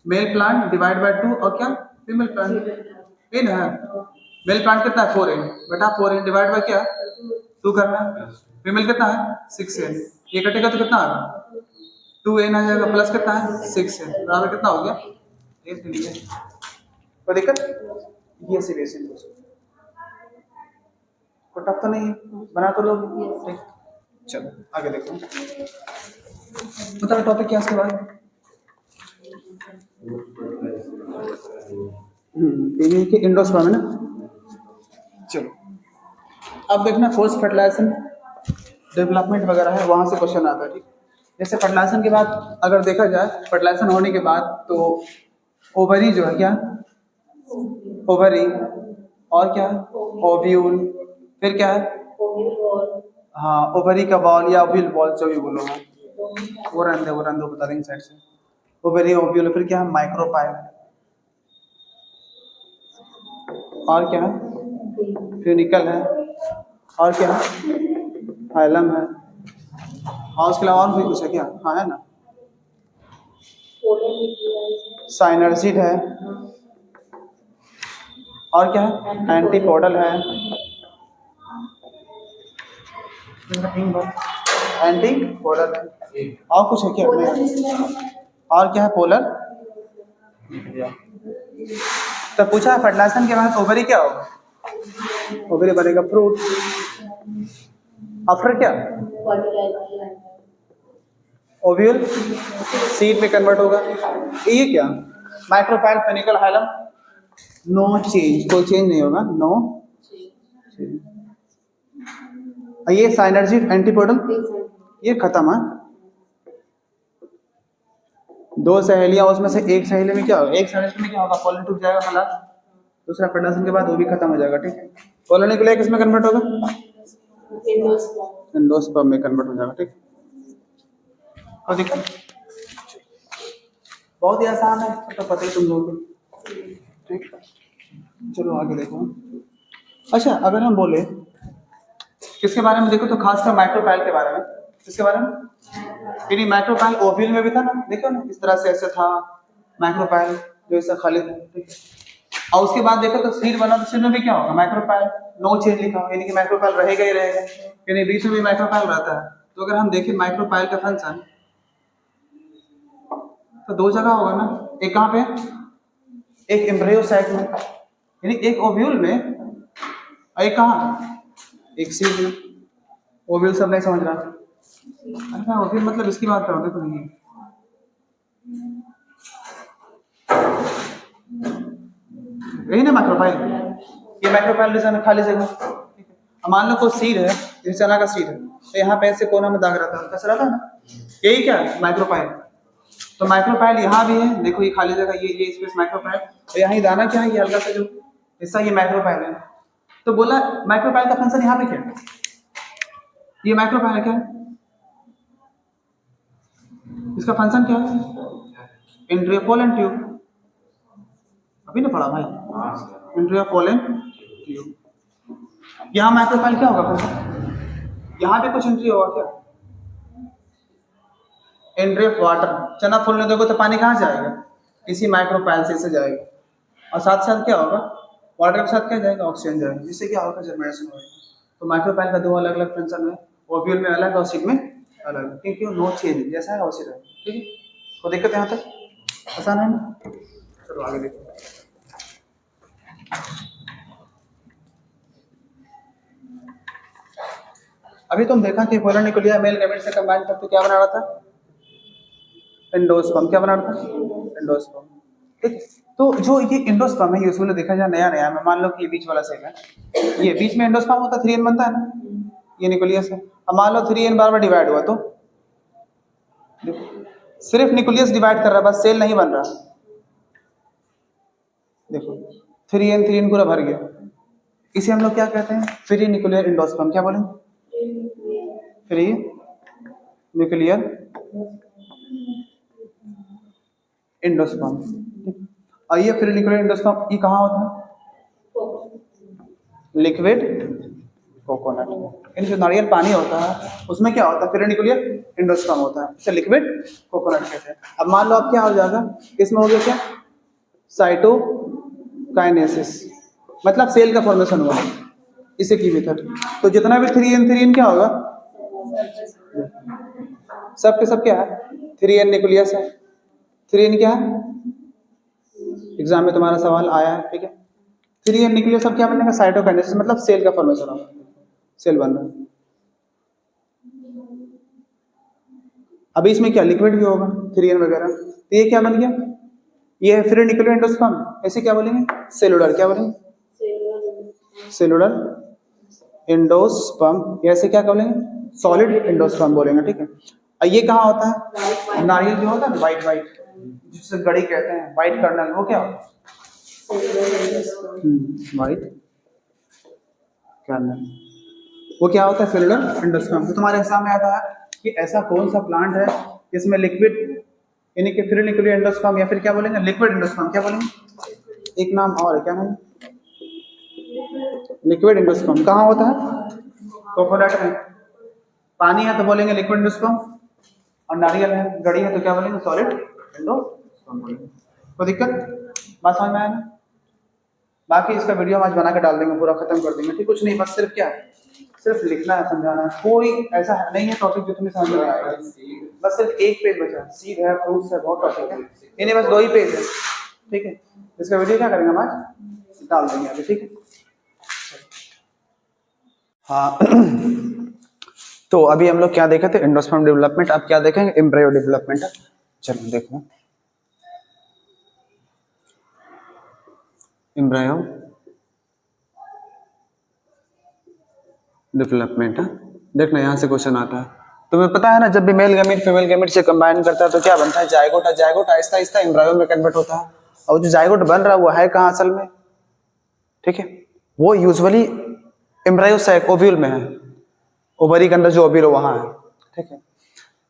मेल प्लांट डिवाइड बाय 2 और क्या फीमेल प्लांट इन है। मेल प्लांट कितना है 4n बेटा, 4n डिवाइड बाय क्या 2 करना, फीमेल कितना है 6n, ये कटेगा तो कितना आएगा 2n आ जाएगा, प्लस कितना है 6n बराबर कितना हो गया 8। कोई दिक्कत ये सीबीएसई में कोई टफ तो नहीं है, बना तो लोग ठीक। चलो आगे देखो, बताओ टॉपिक क्या इसके बाद। एंडोस्पर्म है ना। चलो अब देखना फोर्स फर्टिलाइजेशन डेवलपमेंट वगैरह है, वहां से क्वेश्चन आता है ठीक। जैसे फर्टिलाइजेशन के बाद अगर देखा जाए, फर्टिलाइजेशन होने के बाद तो ओवरी जो है क्या, ओवरी और क्या ओव्यूल, फिर क्या है हाँ ओवरी का बॉल या ओव्यूल बॉल जो भी बोलो वो रहने दो बता देंगे साइड से। ओवरी ओव्यूल फिर क्या है माइक्रोपाइल, और क्या है फ्यूनिकल है, और क्या है हाइलम है, हाँ उसके अलावा और भी कुछ है क्या, हाँ है ना साइनर्जिड है, और क्या है एंटीपोडल है, एंटीपोडल है, और कुछ है क्या और क्या है पोलर। तो पूछा फर्टिलाइजेशन के बाद ओवरी क्या होगा, ओवरी बनेगा फ्रूट, आफ्टर क्या ओव्यूल सीड में कन्वर्ट होगा। ये क्या माइक्रोपाइल फेनिकल हाइलम, नो चेंज, कोई चेंज नहीं होगा, नो चेंज। ये साइनर्जिड एंटीपोडल ये खत्म है, 2 सहेलियां उसमें से एक सहेली में क्या होगा, एक सहेली में क्या होगा पोलन टूट जाएगा पहला, दूसरा फर्टिलाइजेशन के बाद वो भी खत्म हो जाएगा ठीक है। पोलन न्यूक्लिया किस में कन्वर्ट होगा एंडोस्पर्म में कन्वर्ट हो जाएगा ठीक। और देखो बहुत ही आसान है, तो पता ही तुम लोगों को ठीक। चलो आगे देखो। अच्छा अगर हम बोले किसके बारे में देखो तो खासकर माइक्रोपाइल के बारे में, किसके बारे में यानी माइक्रोपाइल ओव्यूल में भी था ना, देखो ना इस तरह से ऐसे था माइक्रोपाइल जो ऐसा खाली था ठीक है। और उसके बाद देखो तो सीड बना, तो सीड में भी क्या होगा माइक्रोपाइल, नो चेंज लिखा हो यानी कि माइक्रोपाइल रहेगा ही रहेगा, यानी बीच में भी माइक्रोपाइल रहता है। तो अगर हम देखें माइक्रोपाइल का फंक्शन तो 2 जगह होगा ना, एक कहाँ पे एक एम्ब्रियो साइट में यानी एक ओव्यूल में, एक कहाँ एक सीड में। ओव्यूल सब नहीं समझ रहा, अरे ओव्यूल मतलब इसकी बात कर रहा हूँ देखो नहीं यही ना माइक्रोपाइल, ये माइक्रोपाइल रीजन खाली जगह। मान लो कोई सीड है, जैसे चना का सीड है, तो यहाँ पे ऐसे कोना में दाग रहता है, कैसा रहता है ना, यही क्या है माइक्रोपाइल। तो माइक्रोपाइल यहाँ भी है, देखो ये खाली जगह, ये स्पेस माइक्रोपाइल, तो यहाँ ही दाना क्या है, ये हल्का सा जो हिस्सा ये माइक्रोपाइल है। तो बोला माइक्रोपाइल का फंक्शन यहाँ पे क्या है, ये माइक्रोपाइल है क्या, इसका फंक्शन क्या है इंट्रियोपोलन ट्यूब, अभी ना पढ़ा भाई इंट्रियोपोलन ट्यूब। यहाँ माइक्रोपाइल क्या होगा फंक्शन, यहाँ पे कुछ एंट्री होगा क्या, एंट्री ऑफ वाटर। चना फूलने दोगे तो पानी कहाँ जाएगा, इसी माइक्रोपाइल से जाएगा। और साथ साथ क्या होगा, वाटर के साथ क्या जाएगा, ऑक्सीजन जाएगा, जिससे क्या होगा, जर्मिनेशन होगा। तो माइक्रोपाइल का दो अलग अलग फंक्शन है, ओव्यूल में अलग और सीड में अलग, क्योंकि वो नो चेंज जैसा है वैसे रहेगा। ठीक है, तो दिक्कत यहाँ तक आसान है ना। चलो आगे देखो। अभी तुम देखा कि पोलर न्यूक्लिया मेल गैमेट से कंबाइन करके क्या बना रहा था, एंडोस्पर्म। क्या बना रहा था, एंडोस्पर्म। ठीक, तो जो ये एंडोस्पर्म है यूजुअली देखा जाए नया नया में, मान लो कि ये बीच वाला सेल है, ये बीच में एंडोस्पर्म होता है, 3n बनता है ना, ये न्यूक्लियस है। अब मान लो 3n बार बार डिवाइड हुआ तो देखो, सिर्फ न्यूक्लियस डिवाइड कर रहा है, बस सेल नहीं बन रहा। देखो 3n पूरा भर गया, इसे हम लोग क्या कहते हैं, फ्री न्यूक्लियर एंडोस्पर्म। क्या बोलेंगे, फ्री न्यूक्लियर एंडोस्पर्म। और ये फ्री न्यूक्लियर एंडोस्पर्म ये कहाँ होता है, लिक्विड कोकोनट। इन जो नारियल पानी होता है उसमें क्या होता है, फ्री न्यूक्लियर एंडोस्पर्म होता है, इसे लिक्विड कोकोनट कहते हैं। अब मान लो अब क्या हो जाएगा, इसमें हो गया क्या, साइटोकाइनेसिस, मतलब सेल का फॉर्मेशन हुआ इसे की भीतर। तो जितना भी 3n क्या होगा, सब के सब क्या है, 3n न्यूक्लियस है। 3n क्या है, एग्जाम में तुम्हारा सवाल आया है। ठीक है, 3n न्यूक्लियस सब क्या बनेगा, साइटोकाइनेसिस, मतलब सेल का फॉर्मेशन होगा, सेल बन रहा है। अभी इसमें क्या लिक्विड भी होगा 3n वगैरह, तो ये क्या बन गया, ये है फ्री न्यूक्लियर एंडोस्पर्म। ऐसे क्या बोलेंगे, सेलुलर। क्या बोलेंगे, सेलुलर एंडोस्पर्म। ऐसे क्या बोलेंगे, सॉलिड एंडोस्पर्म बोलेंगे। ठीक है, और ये कहाँ होता है, नारियल जो होता है व्हाइट व्हाइट, जिससे गड़ी कहते हैं, व्हाइट कर्नल, वो क्या होता है, व्हाइट कर्नल, वो क्या होता है, सेलुलर एंडोस्पर्म। तो तुम्हारे एग्जाम में आता है कि ऐसा कौन सा प्लांट है जिसमें लिक्विड यानी कि फ्री न्यूक्लियर एंडोस्पर्म या फिर क्या बोलेंगे, लिक्विड एंडोस्पर्म। क्या बोलेंगे, एक नाम और है, क्या नाम, लिक्विड एंडोस्पर्म। कहाँ होता है, कोकोनट में। पानी है तो बोलेंगे लिक्विड एंडोस्पर्म, और नारियल है, गड़ी है तो क्या बोलेंगे, सॉलिड एंडोस्पर्म बोलेंगे। कोई दिक्कत, बात समझ में आया ना। बाकी इसका वीडियो हम आज बना के डाल देंगे, पूरा खत्म कर देंगे। ठीक, कुछ नहीं, बस सिर्फ क्या है, सिर्फ लिखना है, समझाना है। कोई ऐसा नहीं है टॉपिक जो तुम्हें समझ में आएगा, बस सिर्फ एक पेज बचा, सीड है, फ्रूट्स है, बहुत टॉपिक है, इन्हें बस 2 ही पेज है। ठीक है, इसका वीडियो क्या करेंगे हम आज डाल देंगे अभी। ठीक है, हाँ तो अभी हम लोग क्या देखे थे, एंडोस्पर्म डेवलपमेंट। अब क्या देखेंगे, एम्ब्रायो डेवलपमेंट। चलो देखो, एम्ब्रायो डेवलपमेंट। देखना यहाँ से क्वेश्चन आता है, तुम्हें पता है ना, जब भी मेल गैमेट फीमेल गैमेट से कंबाइन करता है तो क्या बनता है, zygote. Zygote Aahista Aahista embryo में कन्वर्ट होता है, और जो जायगोट बन रहा है वो है कहाँ असल में, ठीक है, वो यूजुअली एम्ब्रायो सैक ओव्यूल में है, ओवरी के अंदर जो ओव्यूल है वहां है। ठीक है,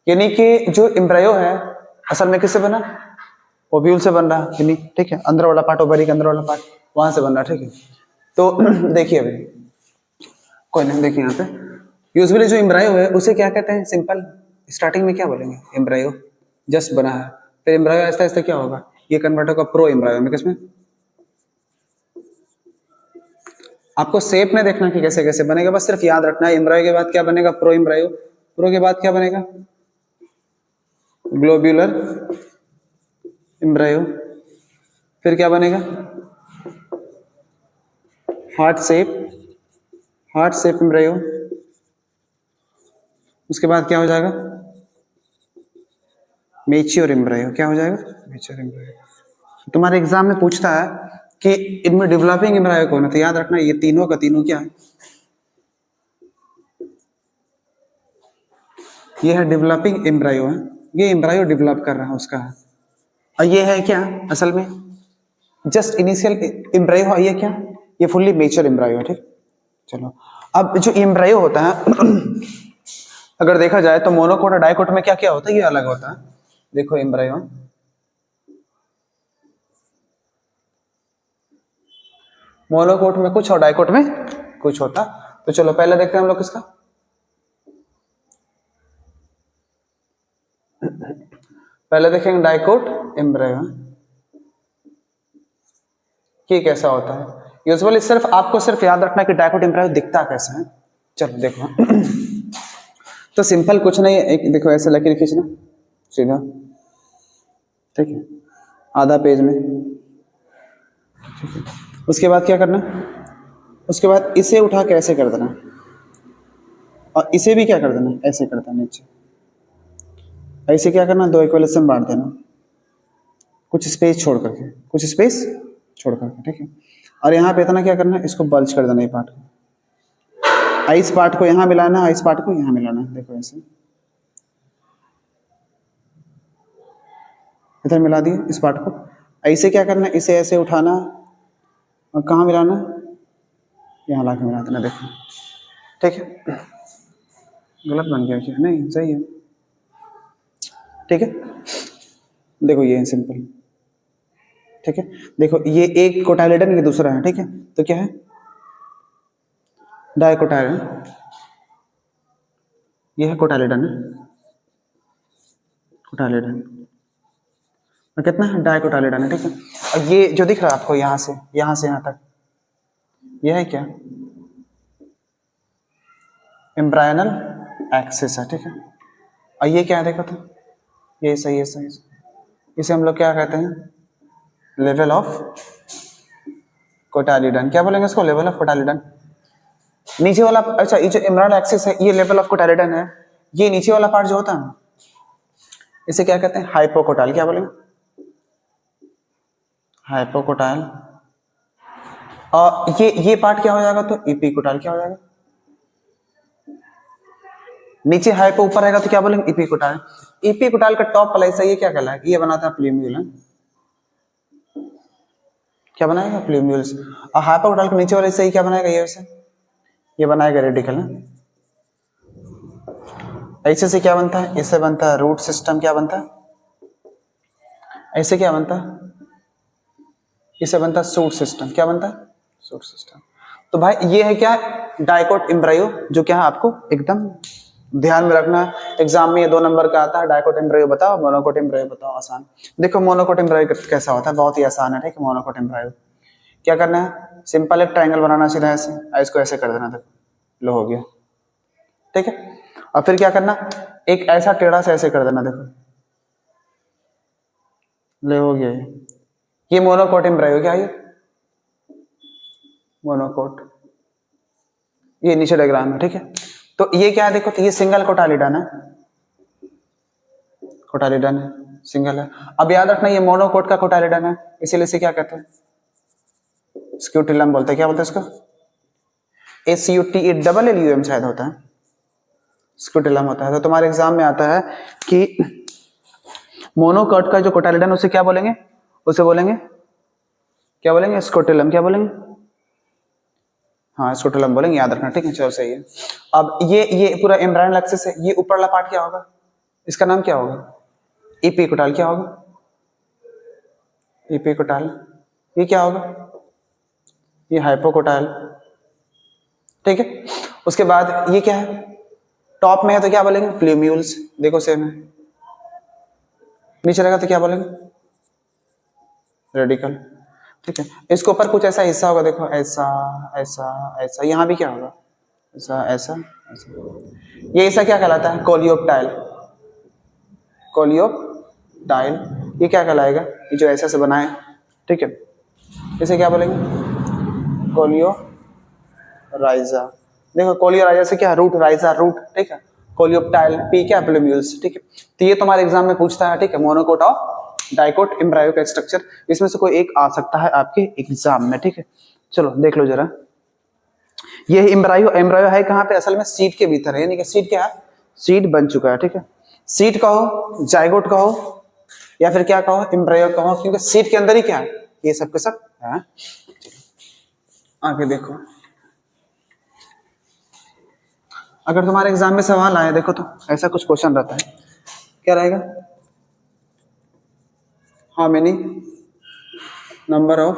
यानी कि जो एम्ब्रायो है असल में किससे बना, ओव्यूल से बन रहा है, यानी ठीक है, अंदर वाला पार्ट, ओवरी के अंदर वाला पार्ट वहां से बन रहा है। ठीक है, तो देखिए अभी कोई नहीं, देखिए यहाँ पे यूजुअली जो एम्ब्रायो है उसे क्या कहते हैं, सिंपल स्टार्टिंग में क्या बोलेंगे, एम्ब्रायो जस्ट बना है, फिर एम्ब्रायो आहिस्ता आहिस्ता क्या होगा, ये कन्वर्ट होगा प्रो एम्ब्रायो में। किसमें, आपको शेप में देखना कि कैसे कैसे बनेगा, बस सिर्फ याद रखना है। एम्ब्रायो के बाद क्या बनेगा, प्रो एम्ब्रायो, प्रो के बाद क्या बनेगा, ग्लोब्यूलर एम्ब्रायो, फिर क्या बनेगा, हार्ट शेप एम्ब्रायो, उसके बाद क्या हो जाएगा, मेच्योर एम्ब्रायो। क्या हो जाएगा, मेच्योर एम्ब्रायो। तुम्हारे एग्जाम में पूछता है कि इनमें डेवलपिंग एम्ब्रायो कौन है, तो याद रखना ये तीनों का तीनों क्या है, ये है डेवलपिंग एम्ब्रायो है, ये एम्ब्रायो डेवलप कर रहा है उसका है, और ये है क्या असल में जस्ट इनिशियल एम्ब्रायो है, ये क्या, ये फुल्ली मेच्योर एम्ब्रायो है। ठीक, चलो अब जो एम्ब्रायो होता है अगर देखा जाए तो मोनोकोट और डाइकोट में क्या क्या होता है, ये अलग होता है। देखो एम्ब्रायो, मोनोकोट में कुछ और डाइकोट में कुछ होता। तो चलो पहले देखते हैं हम लोग किसका, पहले देखेंगे डाइकोट एम्ब्रायो। कि ये कैसा होता है। यूजुअली सिर्फ आपको सिर्फ याद रखना कि डाइकोट एम्ब्रायो दिखता कैसा है। चलो देखो तो सिंपल कुछ नहीं है, एक देखो ऐसे लकीर खींचना सीधा, ठीक है, आधा पेज में, ठीक है। उसके बाद क्या करना, उसके बाद इसे उठा के ऐसे कर देना और इसे भी क्या कर देना, ऐसे कर देना नीचे। ऐसे क्या करना, दो इक्वल बांट देना, कुछ स्पेस छोड़ करके, कुछ स्पेस छोड़ करके, ठीक है। और यहाँ पे इतना क्या करना है, इसको बल्ज कर देना, ये पार्ट को, इस पार्ट को यहाँ मिलाना, इस पार्ट को यहाँ मिलाना, देखो ऐसे इधर मिला दिए इस पार्ट को। ऐसे क्या करना, इसे ऐसे उठाना और कहाँ मिलाना, यहाँ ला के मिला देना, देखो, ठीक है। गलत बन गया क्या, नहीं सही है, ठीक है। देखो ये है सिंपल, ठीक है। देखो ये एक कोटाइलेडन, ये दूसरा है, ठीक है। तो क्या है, डाइकोटाइलेडन, ये है कोटाइलेडन, कोटाइलेडन, और कितना है, डाइकोटाइलेडन है, ठीक है। और ये जो दिख रहा है आपको यहाँ से यहाँ तक, ये है क्या, एम्ब्रायनल एक्सिस है, ठीक है। और ये क्या है, देखो तो ये सही है, सही, इसे हम लोग क्या कहते हैं, लेवल ऑफ कोटाइलिडन। क्या बोलेंगे इसको, लेवल ऑफ कोटाइलिडन। नीचे वाला, अच्छा ये जो एम्ब्रायनल एक्सिस है ये लेवल ऑफ कोटाइलिडन है। ये नीचे वाला पार्ट जो होता है इसे क्या कहते हैं, हाइपोकोटाइल। क्या बोलेंगे, हाइपोकोटाइल। और ये पार्ट क्या हो जाएगा, तो इपिकोटाइल। क्या हो जाएगा, नीचे हाइपो, ऊपर आएगा तो क्या बोलेंगे, इपिकोटाइल। इपिकोटाइल का टॉप वाला हिस्सा ये क्या कहलाएगा, ये बनाता है प्लूम्यूल, क्या बनाएगा, प्लूम्यूल्स। और हाइपोकोटाइल के नीचे वाला हिस्सा ये क्या बनाएगा, ये वैसे ये बनाएगा रेडिकल। ऐसे से क्या बनता है, इससे बनता है रूट सिस्टम। क्या बनता है, ऐसे क्या बनता है, इससे बनता है सूट सिस्टम। क्या बनता है, सूट सिस्टम। तो भाई ये है क्या, डाइकोट एम्ब्रायो, जो क्या है आपको एकदम ध्यान में रखना है। एग्जाम में ये 2 नंबर का आता है, डाइकोट एम्ब्रायो बताओ, मोनोकोट एम्ब्रायो बताओ। आसान। देखो मोनोकोट एम्ब्रायो कैसा होता है, बहुत ही आसान है, ठीक है। मोनोकोट एम्ब्रायो क्या करना है, सिंपल एक ट्राइंगल बनाना सीधा ऐसे, इसको ऐसे कर देना, देखो लो हो गया, ठीक है। और फिर क्या करना, एक ऐसा टेढ़ा से ऐसे कर देना, देखो ले हो गया। ये मोनोकोट एम्ब्रायो, क्या ये मोनोकोट, ये नीचे डायग्राम है, ठीक है। तो ये क्या है, देखो तो ये सिंगल कोटाइलिडन है, कोटाइलिडन है, सिंगल है। अब याद रखना ये मोनोकोट का कोटाइलिडन है, इसीलिए इसे क्या कहते हैं, स्क्यूटिलम बोलते हैं। क्या बोलते हैं इसको, SUTELLUM शायद होता है, स्क्यूटिलम होता है। तो तुम्हारे एग्जाम में आता है कि मोनोकोट का जो कोटाइलिडन उसे क्या बोलेंगे, उसे बोलेंगे क्या बोलेंगे, स्क्यूटिलम। क्या बोलेंगे, हाँ स्क्यूटिलम बोलेंगे, याद रखना, ठीक है। चलो सही है। अब ये पूरा एम्ब्रायनल एक्सिस है, ये ऊपर वाला पार्ट क्या होगा, इसका नाम क्या होगा, इपिकोटाइल। क्या होगा, इपिकोटाइल। ये क्या होगा, ये हाइपोकोटाइल, ठीक है। उसके बाद ये क्या है, टॉप में है तो क्या बोलेंगे, प्लूम्यूल्स। देखो सेम है, नीचे रहेगा तो क्या बोलेंगे, रेडिकल, ठीक है। इसके ऊपर कुछ ऐसा हिस्सा होगा, देखो ऐसा ऐसा ऐसा, यहाँ भी क्या होगा, ऐसा ऐसा ऐसा। ये ऐसा क्या कहलाता है, कोलियोप्टाइल, कोलियोप्टाइल। ये क्या कहलाएगा, ये जो ऐसा से बनाए, ठीक है, इसे क्या बोलेंगे, कोलियोराइजा। देखो कोलियोराइजा से क्या, रूट, राइजा रूट, ठीक है। कोलियोप्टाइल, पी क्या, प्लूम्यूल्स, ठीक है। तो ये तुम्हारे एग्जाम में पूछता है, ठीक है, मोनोकोट और डाइकोट एम्ब्रायो का स्ट्रक्चर, इसमें से कोई एक आ सकता है आपके एग्जाम में, ठीक है। चलो देख लो जरा, ये एम्ब्रायो, एम्ब्रायो है कहाँ पे, असल में सीड के भीतर है, यानी कि सीड क्या है, सीड बन चुका है, ठीक है। सीड कहो, जाइगोट कहो, या फिर क्या कहो, एम्ब्रायो कहो, क्योंकि सीड के अंदर ही क्या है, ये सब के सब है। आगे देखो, अगर तुम्हारे एग्जाम में सवाल आए, देखो तो ऐसा कुछ क्वेश्चन रहता है, क्या रहेगा, how many number of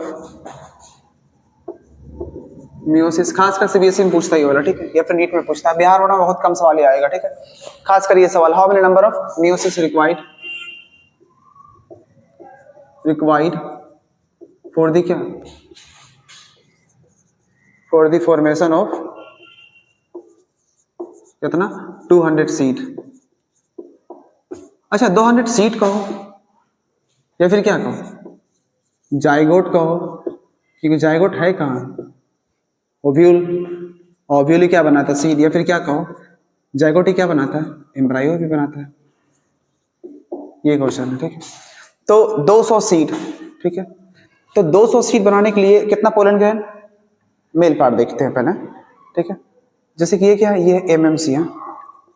meiosis, खासकर सीबीएसई में पूछता ही वाला, ठीक है, या फिर नीट में पूछता है। बिहार वाला बहुत कम सवाल ही आएगा, ठीक है। खासकर ये सवाल, how many number of meiosis required for the क्या, फॉर द फॉर्मेशन ऑफ कितना 200 सीड। अच्छा 200 सीड कहो या फिर क्या कहो, जाइगोट कहो, क्योंकि जाइगोट है कहाँ, ओव्यूल, ओव्यूल ही क्या बनाता है सीड, या फिर क्या कहो जाइगोट ही क्या बनाता है, एम्ब्रायो भी बनाता है। ये क्वेश्चन है, ठीक है। तो 200 सीड, ठीक है। तो 200 सीड बनाने के लिए कितना पोलन ग्रेन, मेल पार्ट देखते हैं पहले, ठीक है। जैसे कि ये क्या है, ये एमएमसी है,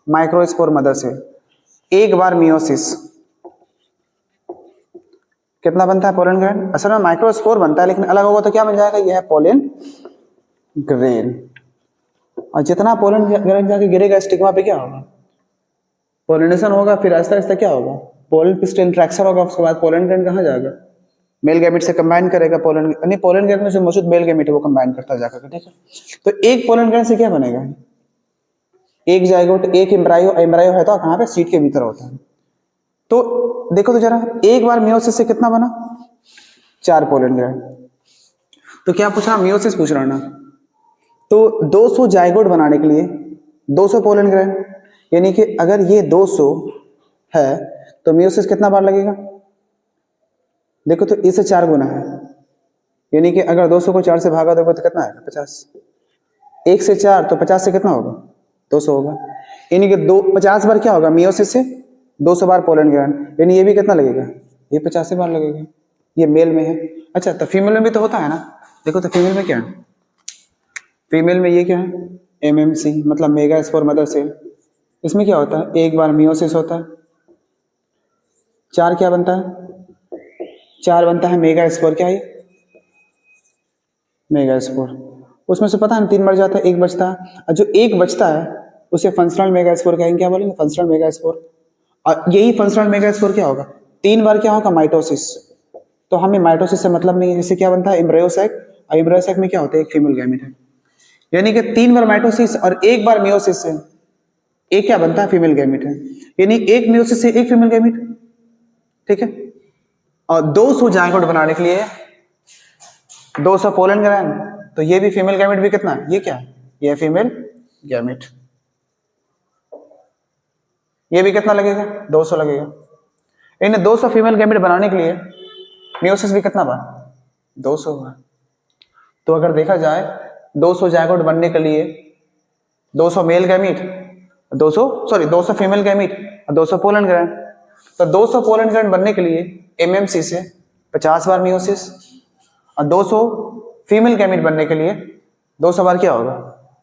माइक्रोस्पोर मदर सेल। एक बार मियोसिस कितना बनता है पोलन ग्रेन, असल में माइक्रोस्पोर बनता है लेकिन अलग होगा तो क्या बन जाएगा, यह है पोलन ग्रेन। और जितना पोलन ग्रेन जाके गिरेगा स्टिग्मा पे क्या होगा, पोलिनेशन होगा, फिर आहिस्ता आहिस्ता क्या होगा, पोलन पिस्टल इंट्रैक्शन होगा, उसके बाद पोलन ग्रेन कहाँ जाएगा, मेल गैमेट से कंबाइन करेगा, पोलन यानी पोलन ग्रेन में जो मौजूद मेल गैमेट है वो कंबाइन करता जाकर, ठीक है। तो एक पोलन ग्रेन से क्या बनेगा, एक जाइगोट, एक एम्ब्रायो, एम्ब्रायो है तो कहाँ पे सीट के भीतर होता है। तो देखो तो जरा, एक बार मियोसिस से कितना बना, 4 पोलन ग्रेन। तो क्या पूछ रहा, मियोसिस पूछ रहा ना, तो 200 जाइगोट बनाने के लिए 200 पोलन ग्रेन, यानी कि अगर ये 200 है तो मियोसिस कितना बार लगेगा, देखो तो इससे 4 गुना है, यानी कि अगर 200 को 4 से भागा दोगे तो कितना आएगा, 50। 1 से 4 तो 50 से कितना होगा, 200 होगा, यानी कि 50 बार क्या होगा मियोसिस से 200 बार पोलन ग्रेन, यानी ये भी कितना लगेगा, ये 50 बार लगेगा। ये मेल में है। अच्छा तो फीमेल में भी तो होता है ना, देखो तो फीमेल में क्या है, फीमेल में ये क्या है, एमएमसी मतलब मेगा स्पोर मदर सेल। इसमें क्या होता है, एक बार मियोसिस होता है, 4 क्या बनता है, 4 बनता है मेगा स्पोर, क्या है मेगा स्पोर। उसमें से पता है 3 मर जाता है, 1 बचता है, और जो 1 बचता है उसे फंक्शनल मेगा स्पोर कहेंगे, क्या बोलेंगे, फंक्शनल मेगा स्पोर। और यही फंक्शनल मेगा स्पोर क्या होगा, 3 बार क्या होगा, माइटोसिस। तो हमें माइटोसिस से मतलब नहीं है, जैसे क्या बनता है एम्ब्रायो सैक, और एम्ब्रायो सैक में क्या होता है, एक फीमेल गैमेट है, यानी कि 3 बार माइटोसिस और 1 बार मियोसिस से एक क्या बनता है, फीमेल गैमेट है, यानी एक मियोसिस से एक फीमेल गैमेट, ठीक है। और 200 जाइगोट बनाने के लिए 200 पोलन ग्रेन, तो ये भी फीमेल गैमेट भी कितना है, ये क्या है, ये फीमेल गैमेट, ये भी कितना लगेगा, 200 लगेगा। इन 200 फीमेल गैमेट बनाने के लिए मियोसिस भी कितना बार, 200 बार। तो अगर देखा जाए 200 जाइगोट बनने के लिए 200 मेल गैमेट, 200 फीमेल गैमेट और 200 पोलन ग्रेन, तो 200 पोलन ग्रेन बनने के लिए एमएमसी से 50 बार मियोसिस, और 200 फीमेल गैमेट बनने के लिए 200 बार क्या होगा,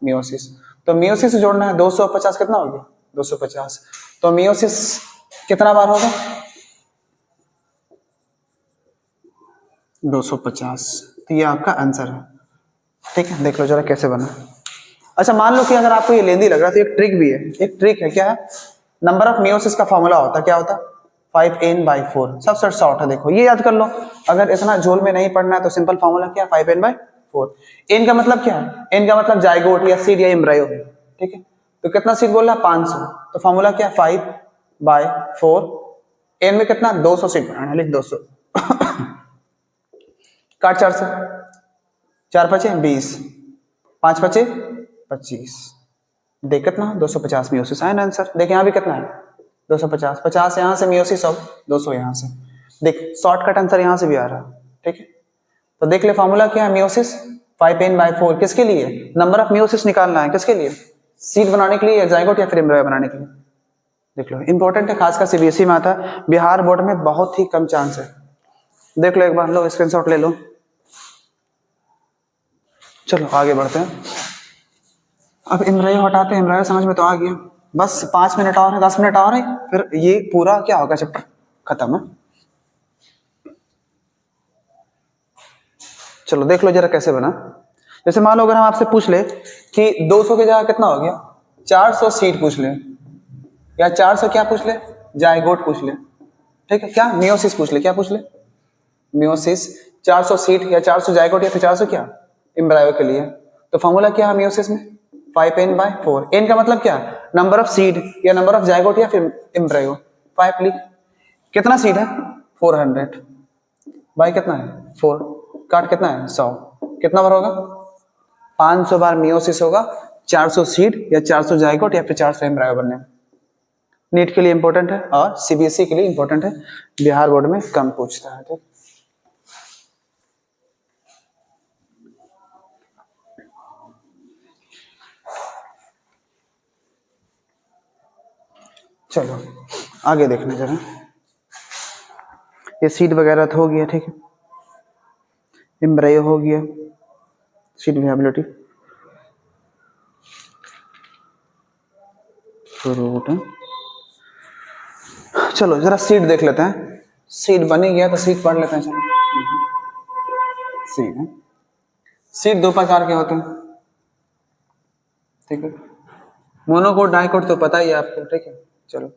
मियोसिस। तो मियोसिस से जोड़ना है 250 कितना हो गया, 250। तो मियोसिस कितना बार होगा, 250। तो ये आपका आंसर है, ठीक है। देख लो जरा कैसे बना। अच्छा मान लो कि अगर आपको ये लेंदी लग रहा है तो एक ट्रिक भी है, एक ट्रिक है, क्या है, नंबर ऑफ मियोसिस का फॉर्मूला होता है, क्या होता है, 5n/4, सबसे शॉर्ट है, देखो ये याद कर लो। अगर इतना झोल में नहीं पढ़ना है तो सिंपल फॉर्मूला क्या है, 5n/4। एन का मतलब क्या है, एन का मतलब जाइगोट या सीड या एम्ब्रायो है, ठीक है। तो कितना सीड बोल रहा है, 500, तो फॉर्मूला क्या है, 5/4। एन में कितना, 200 सीड बनाना है, लिख 200 काट 4 से, 4 बचे 20, 5 बचे 25, देख कितना 250 मियोसिस आया ना आंसर। देख यहाँ भी कितना है 250, 50 यहाँ से मियोसिस और 200 यहाँ से, देख शॉर्टकट आंसर यहाँ से भी आ रहा है, ठीक है। तो देख ले फॉर्मूला क्या है, मियोसिस 5n/4, किसके लिए, नंबर ऑफ मियोसिस निकालना है, किसके लिए, सीड बनाने के लिए या जाइगोट या फिर एम्ब्रायो बनाने के लिए। देख लो इंपॉर्टेंट है, खासकर सीबीएसई में आता है, बिहार बोर्ड में बहुत ही कम चांस है। देख लो एक बार, लो स्क्रीनशॉट ले लो। चलो आगे बढ़ते हैं। अब एम्ब्रायो हटाते हैं, एम्ब्रायो समझ में तो आ गया, बस 5 मिनट और है, 10 मिनट और है, फिर ये पूरा क्या होगा, चैप्टर खत्म है। चलो देख लो जरा कैसे बना। जैसे मान लो अगर हम आपसे पूछ ले कि 200 की जगह कितना हो गया, 400 सीड पूछ ले, या 400 क्या पूछ ले, जाइगोट पूछ ले, ठीक है, क्या मियोसिस पूछ ले, क्या पूछ ले, मियोसिस, 400 सीड या 400 जाइगोट या फिर 400 क्या एम्ब्रायो के लिए। तो फॉर्मूला क्या है मियोसिस में, 5n/4। n का मतलब क्या, नंबर ऑफ सीड या नंबर ऑफ जाइगोट या फिर एम्ब्रायो। 5 लिख, कितना सीड है 400 बाई कितना है 4, काट कितना है 100, कितना बार होगा 500 बार मियोसिस होगा, 400 सीड या 400 जाइगोट या फिर 400 एम्ब्रायो बनने में। नीट के लिए इंपॉर्टेंट है और सीबीएसई के लिए इंपॉर्टेंट है, बिहार बोर्ड में कम पूछता है। ठीक, चलो आगे देखना जरा। ये सीड वगैरह तो हो गया, ठीक है, एम्ब्रायो हो गया, सीड विएबिलिटी, फ्रूट। चलो जरा सीड देख लेते हैं, सीड बन ही गया तो सीड पढ़ लेते हैं। चलो सीड है, सीड दो प्रकार के होते हैं, ठीक है, मोनोकोट डाइकोट तो पता ही है आपको, ठीक है। चलो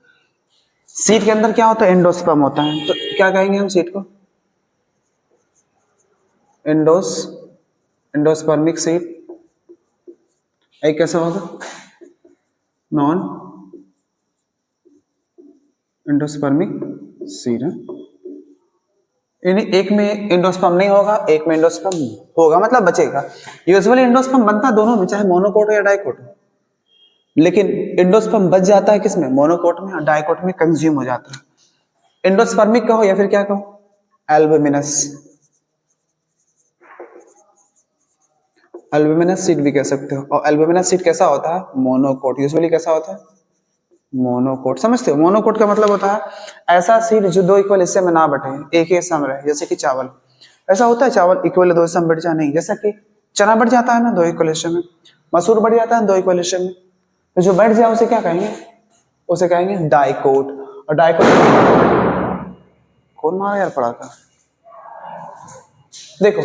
सीड के अंदर क्या होता है, एंडोस्पर्म होता है, तो क्या कहेंगे हम सीड को, एंडोस्पर्मिक सीड। एक कैसा होगा, नॉन एंडोस्पर्मिक सीड है। एक में एंडोस्पर्म नहीं होगा, एक में एंडोस्पर्म होगा, मतलब बचेगा। यूजुअली एंडोस्पर्म बनता दोनों में, चाहे मोनोकोट हो या डाइकोट हो, लेकिन एंडोस्पर्म बच जाता है किसमें, मोनोकोट में, और डाइकोट में कंज्यूम हो जाता है। एंडोस्पर्मिक कहो या फिर क्या कहो, एल्बुमिनस, एल्बुमिनस सीड भी कह सकते हो। और एल्बुमिनस सीड कैसा होता है, मोनोकोट। यूजुअली कैसा होता है, मोनोकोट। समझते हो, मोनोकोट का मतलब होता है ऐसा सीड जो दो इक्वल हिस्से में ना बटे, एक ही हिस्सा में रहे। जैसे कि चावल, ऐसा होता है चावल इक्वल दो हिस्से में बट जाए, नहीं। जैसा कि चना बढ़ जाता है ना दो इक्वल हिस्से में, मसूर बढ़ जाता है दो इक्वल हिस्से में, तो जो बढ़ जाए उसे क्या कहेंगे, उसे कहेंगे डाइकोट। और डाइकोट कौन मारा यार पड़ा था, देखो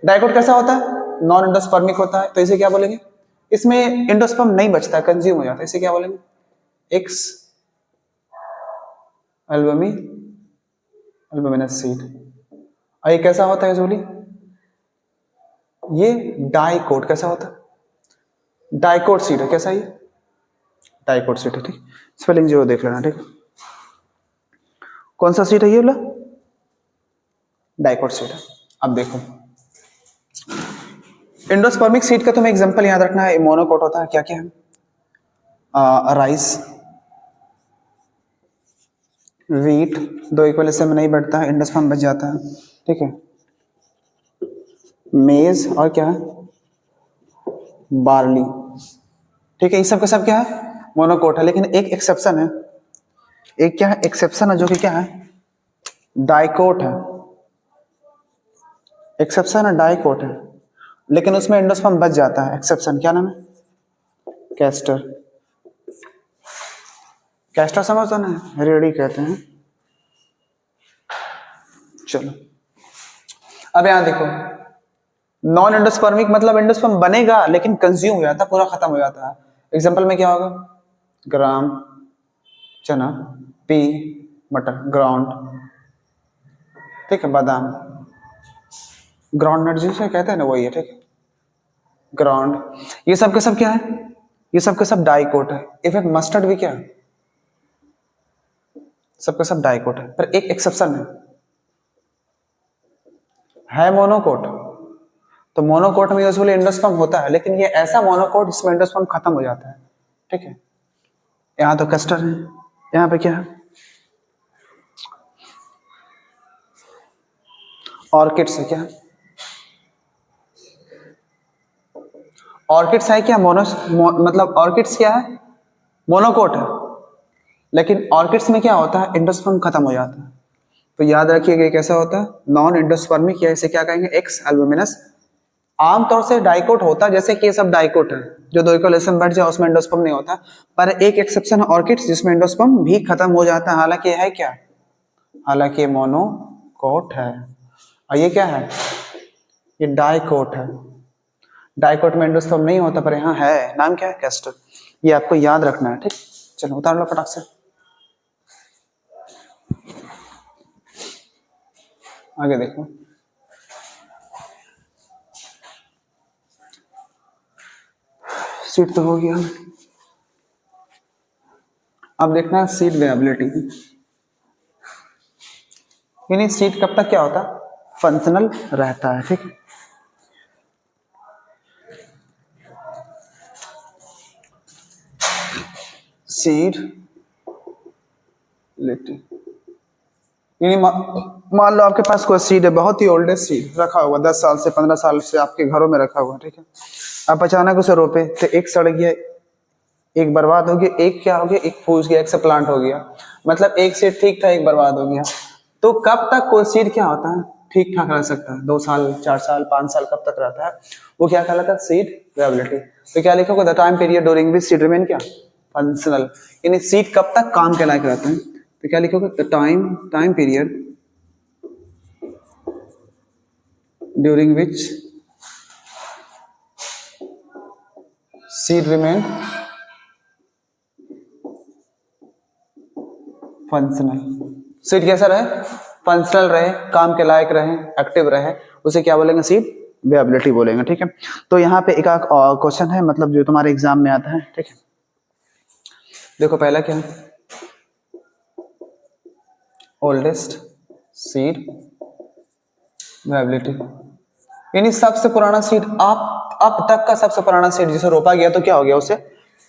डाइकोट कैसा होता है, नॉन एंडोस्पर्मिक होता है, तो इसे क्या बोलेंगे, इसमें एंडोस्पर्म नहीं बचता है, कंज्यूम हो जाता है, इसे क्या बोलेंगे, एक्स एल्बुमिनस सीड। और ये कैसा होता है जोली, ये डाइकोट। कैसा होता है, डाइकोट सीड है। कैसा, ये डाइकोट सीड है, ठीक। स्पेलिंग जो देख लेना, ठीक। कौन सा सीड है ये बोला, डाइकोट सीड है। अब देखो एंडोस्पर्मिक सीड का तुम्हें एग्जांपल याद रखना है, मोनोकोट होता है, क्या क्या है, राइस, वीट, दो इक्वल हिस्से में नहीं बढ़ता है, एंडोस्पर्म बच जाता है, ठीक है। मेज और क्या है, बार्ली, ठीक है। ये सब का सब क्या है, मोनोकोट है। लेकिन एक एक्सेप्शन है, एक क्या है, एक्सेप्शन है, जो कि क्या है, डाइकोट है। एक्सेप्शन है, डाइकोट है, लेकिन उसमें एंडोस्पर्म बच जाता है। एक्सेप्शन क्या नाम है, कैस्टर। कैस्टर समझते ना, रेडी कहते हैं। चलो अब यहां देखो, नॉन एंडोस्पर्मिक मतलब एंडोस्पर्म बनेगा लेकिन कंज्यूम हो जाता है, पूरा खत्म हो जाता है। एग्जांपल में क्या होगा, ग्राम, चना, पी, मटर, ग्राउंड, ठीक है, बादाम, ग्राउंड नट जिसे कहते हैं ना, वही है, ठीक है, ग्राउंड। ये सब के सब क्या है, ये सब के सब डाइकोट है। इनफैक्ट मस्टर्ड भी क्या है, सबके सब डाइकोट है। पर एक एक्सेप्शन है मोनोकोट। तो मोनोकोट में यूजुअली एंडोस्पर्म होता है, लेकिन ये ऐसा मोनोकोट जिसमें एंडोस्पर्म खत्म हो जाता है, ठीक है। यहां तो कस्टर है, यहां पे क्या है, ऑर्किड्स है, क्या है, ऑर्किड्स है क्या, मतलब ऑर्किड्स क्या है, मोनोकोट है, लेकिन ऑर्किड्स में क्या होता है, एंडोस्पर्म खत्म हो जाता है। तो याद रखिएगा कैसा होता है, नॉन एंडोस्पर्मिक, या इसे क्या कहेंगे, एक्स एल्बुमिनस। आमतौर से डाइकोट होता है, जैसे कि ये सब डाइकोट है, जो दो इक्वल हिस्से में बैठ जाए उसमें एंडोस्पर्म नहीं होता। पर एक एक्सेप्शन है ऑर्किड्स, जिसमें एंडोस्पर्म भी खत्म हो जाता है। हालांकि ये है क्या, हालांकि ये मोनोकोट है। और ये क्या है, ये डाइकोट है। डाइकोट में एंडोस्पर्म नहीं होता, पर यहाँ है, नाम क्या है, कैस्टर। ये आपको याद रखना है, ठीक। चलो उतार लो फटाक से, आगे देखो। सीट तो हो गया, अब देखना है सीट वेबिलिटी। यानी सीट कब तक क्या होता है, फंक्शनल रहता है, ठीक। सीड यानी मान लो आपके पास कोई सीड है, बहुत ही ओल्डेस्ट सीड रखा हुआ 10 साल से 15 साल से आपके घरों में रखा हुआ, ठीक है। आप अचानक उसे रोपे तो एक सड़ गया, एक बर्बाद हो गया, एक क्या हो गया, एक फूस गया, एक से प्लांट हो गया। मतलब एक सीड ठीक था, एक बर्बाद हो गया। तो कब तक कोई सीड क्या होता है, ठीक ठाक रह सकता है? 2 साल, 4 साल, 5 साल, कब तक रहता है? वो क्या कहलाता है? Seed viability. तो क्या लिखोगे? The time period during which seed remain क्या फंक्शनल, यानी सीड कब तक काम के लायक रहता है। तो क्या लिखोगे? The time period during which seed remain functional. Seed कैसा रहे? फंक्शनल रहे, काम के लायक रहे, एक्टिव रहे, उसे क्या बोलेंगे? सीड वेबिलिटी बोलेंगे, ठीक है। तो यहाँ पे एक क्वेश्चन है, मतलब जो तुम्हारे एग्जाम में आता है, ठीक है। देखो पहला क्या है, ओल्डेस्ट सीड वेबिलिटी, यानी सबसे पुराना सीड, आप अब तक का सबसे पुराना सीड जिसे रोपा गया तो क्या हो गया? उसे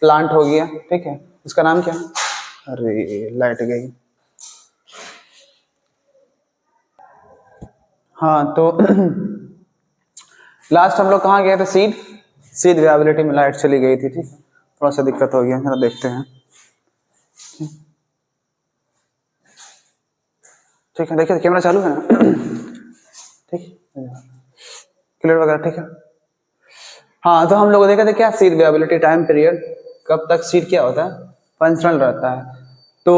प्लांट हो गया, ठीक है। उसका नाम क्या है? अरे लाइट गई। हाँ तो लास्ट हम लोग कहाँ गए थे? सीड वेबिलिटी में लाइट चली गई थी, ठीक। थोड़ा सा दिक्कत हो गया, जरा देखते हैं, ठीक है। देखिए कैमरा चालू है ना, ठीक, क्लियर वगैरह, ठीक है। हाँ तो हम लोग देखे थे क्या, सीड वेबिलिटी टाइम पीरियड, कब तक सीड क्या होता है? फंक्शनल रहता है। तो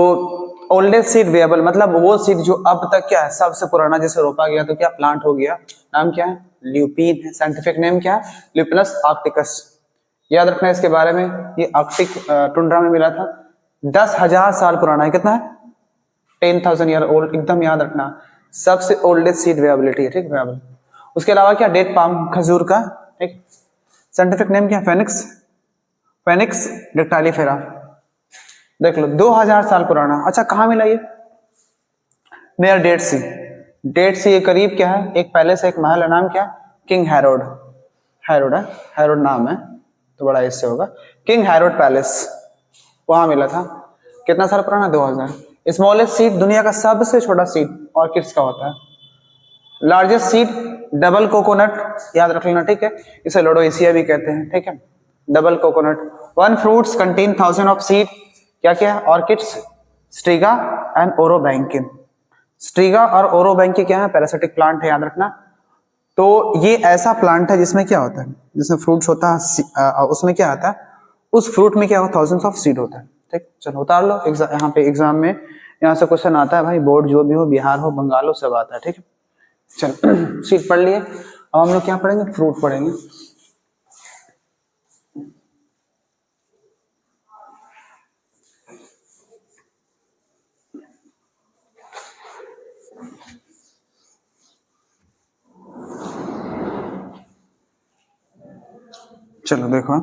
ओल्डेस्ट सीड वेबल मतलब वो सीड जो अब तक क्या है, सबसे पुराना, जैसे रोपा गया तो क्या प्लांट हो गया, नाम क्या है? ल्यूपिन है। साइंटिफिक नेम क्या है? ल्यूपिनस आर्क्टिकस। याद रखना इसके बारे में, ये आर्कटिक टुंड्रा में मिला था। 10,000 साल पुराना है। कितना है? 10,000 ईयर ओल्ड, एकदम याद रखना। सबसे ओल्डेस्ट सीड वेबिलिटी है, ठीक, वेबल। उसके अलावा क्या, डेट पाम, खजूर का, ठीक। साइंटिफिक नेम क्या है? फेनिक्स डेक्टाइलिफेरा। देख लो 2000 साल पुराना। अच्छा कहाँ मिला ये? नियर डेड सी। डेड सी के करीब क्या है? एक पैलेस है, एक महल है, नाम क्या? King Herod. हैरोड है, हैरोड नाम है तो बड़ा इससे होगा, किंग हैरोड पैलेस, वहां मिला था। कितना साल पुराना? 2000। स्मॉलेस्ट सीड, दुनिया का सबसे छोटा सीड ऑर्किड्स का होता है। लार्जेस्ट सीड डबल कोकोनट, याद रख लेना, ठीक है। इसे लोडोएशिया भी कहते हैं, ठीक है, double coconut. One fruits contain 1000 of seed, क्या क्या है? Orchids, Striga and Orobanche. Striga और ओरोबैंकी क्या है? पैरासिटिक प्लांट है, याद रखना। तो ये ऐसा प्लांट है जिसमें क्या होता है, जिसमें फ्रूट्स होता है, उसमें क्या आता है, उस फ्रूट में क्या होता है? 1000 ऑफ सीड होता है, ठीक। चलो उतार लो, यहाँ पे एग्जाम में यहाँ से क्वेश्चन आता है भाई, बोर्ड जो भी हो, बिहार हो, बंगाल हो, सब आता है, ठीक है। चलो सीड पढ़ लिए, अब हम लोग क्या पढ़ेंगे? फ्रूट पढ़ेंगे। चलो देखो,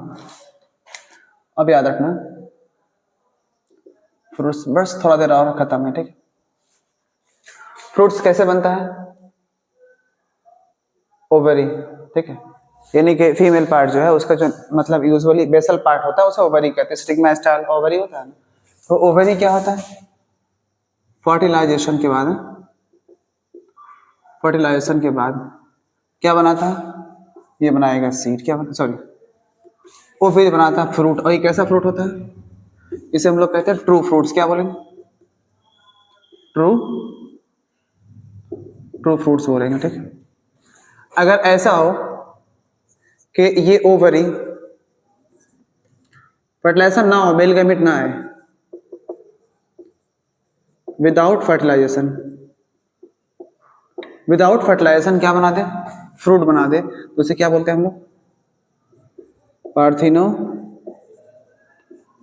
अब याद रखना, फ्रूट्स बस थोड़ा देर और खत्म है, ठीक। फ्रूट्स कैसे बनता है? ओवरी, ठीक है, यानी कि फीमेल पार्ट जो है उसका जो मतलब यूजुअली बेसल पार्ट होता है उसे ओवरी कहते हैं। स्टिग्मा स्टाइल ओवरी होता है ना। तो ओवरी क्या होता है? फर्टिलाइजेशन के बाद, फर्टिलाइजेशन के बाद क्या बनाता है? ये बनाएगा सीड, क्या बना, सॉरी, वो फिर बनाता है फ्रूट। और ये कैसा फ्रूट होता है? इसे हम लोग कहते हैं ट्रू फ्रूट्स। क्या बोलेंगे? ट्रू फ्रूट्स बोलेंगे, ठीक है। अगर ऐसा हो कि ये ओवरी फर्टिलाइजेशन ना हो, मेल गैमेट ना आए, विदाउट फर्टिलाइजेशन, विदाउट फर्टिलाइजेशन क्या बना दे? फ्रूट बना दे, तो उसे क्या बोलते हैं हम लोग?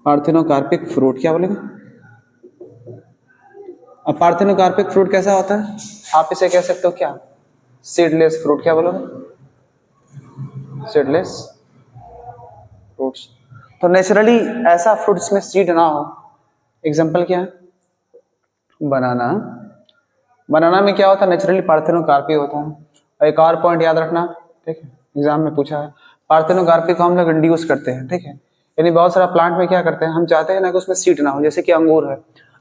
Parthenocarpic fruit. क्या बोलेंगे? अब पार्थिनोकार्पिक फ्रूट कैसा होता है? आप इसे कह सकते हो क्या? Seedless fruit. क्या बोलोगे? Seedless fruits. तो नेचुरली ऐसा फ्रूट जिसमें सीड ना हो, एग्जांपल क्या है? बनाना। बनाना में क्या होता है? नेचुरली पार्थिनोकार्पी होता है। और एक और पॉइंट याद रखना, ठीक है, एग्जाम में पूछा है, पार्थिनोकार्पी को हम लोग इंड्यूस करते हैं, ठीक है। यानी बहुत सारा प्लांट में क्या करते हैं, हम चाहते हैं ना कि उसमें सीड ना हो, जैसे कि अंगूर है,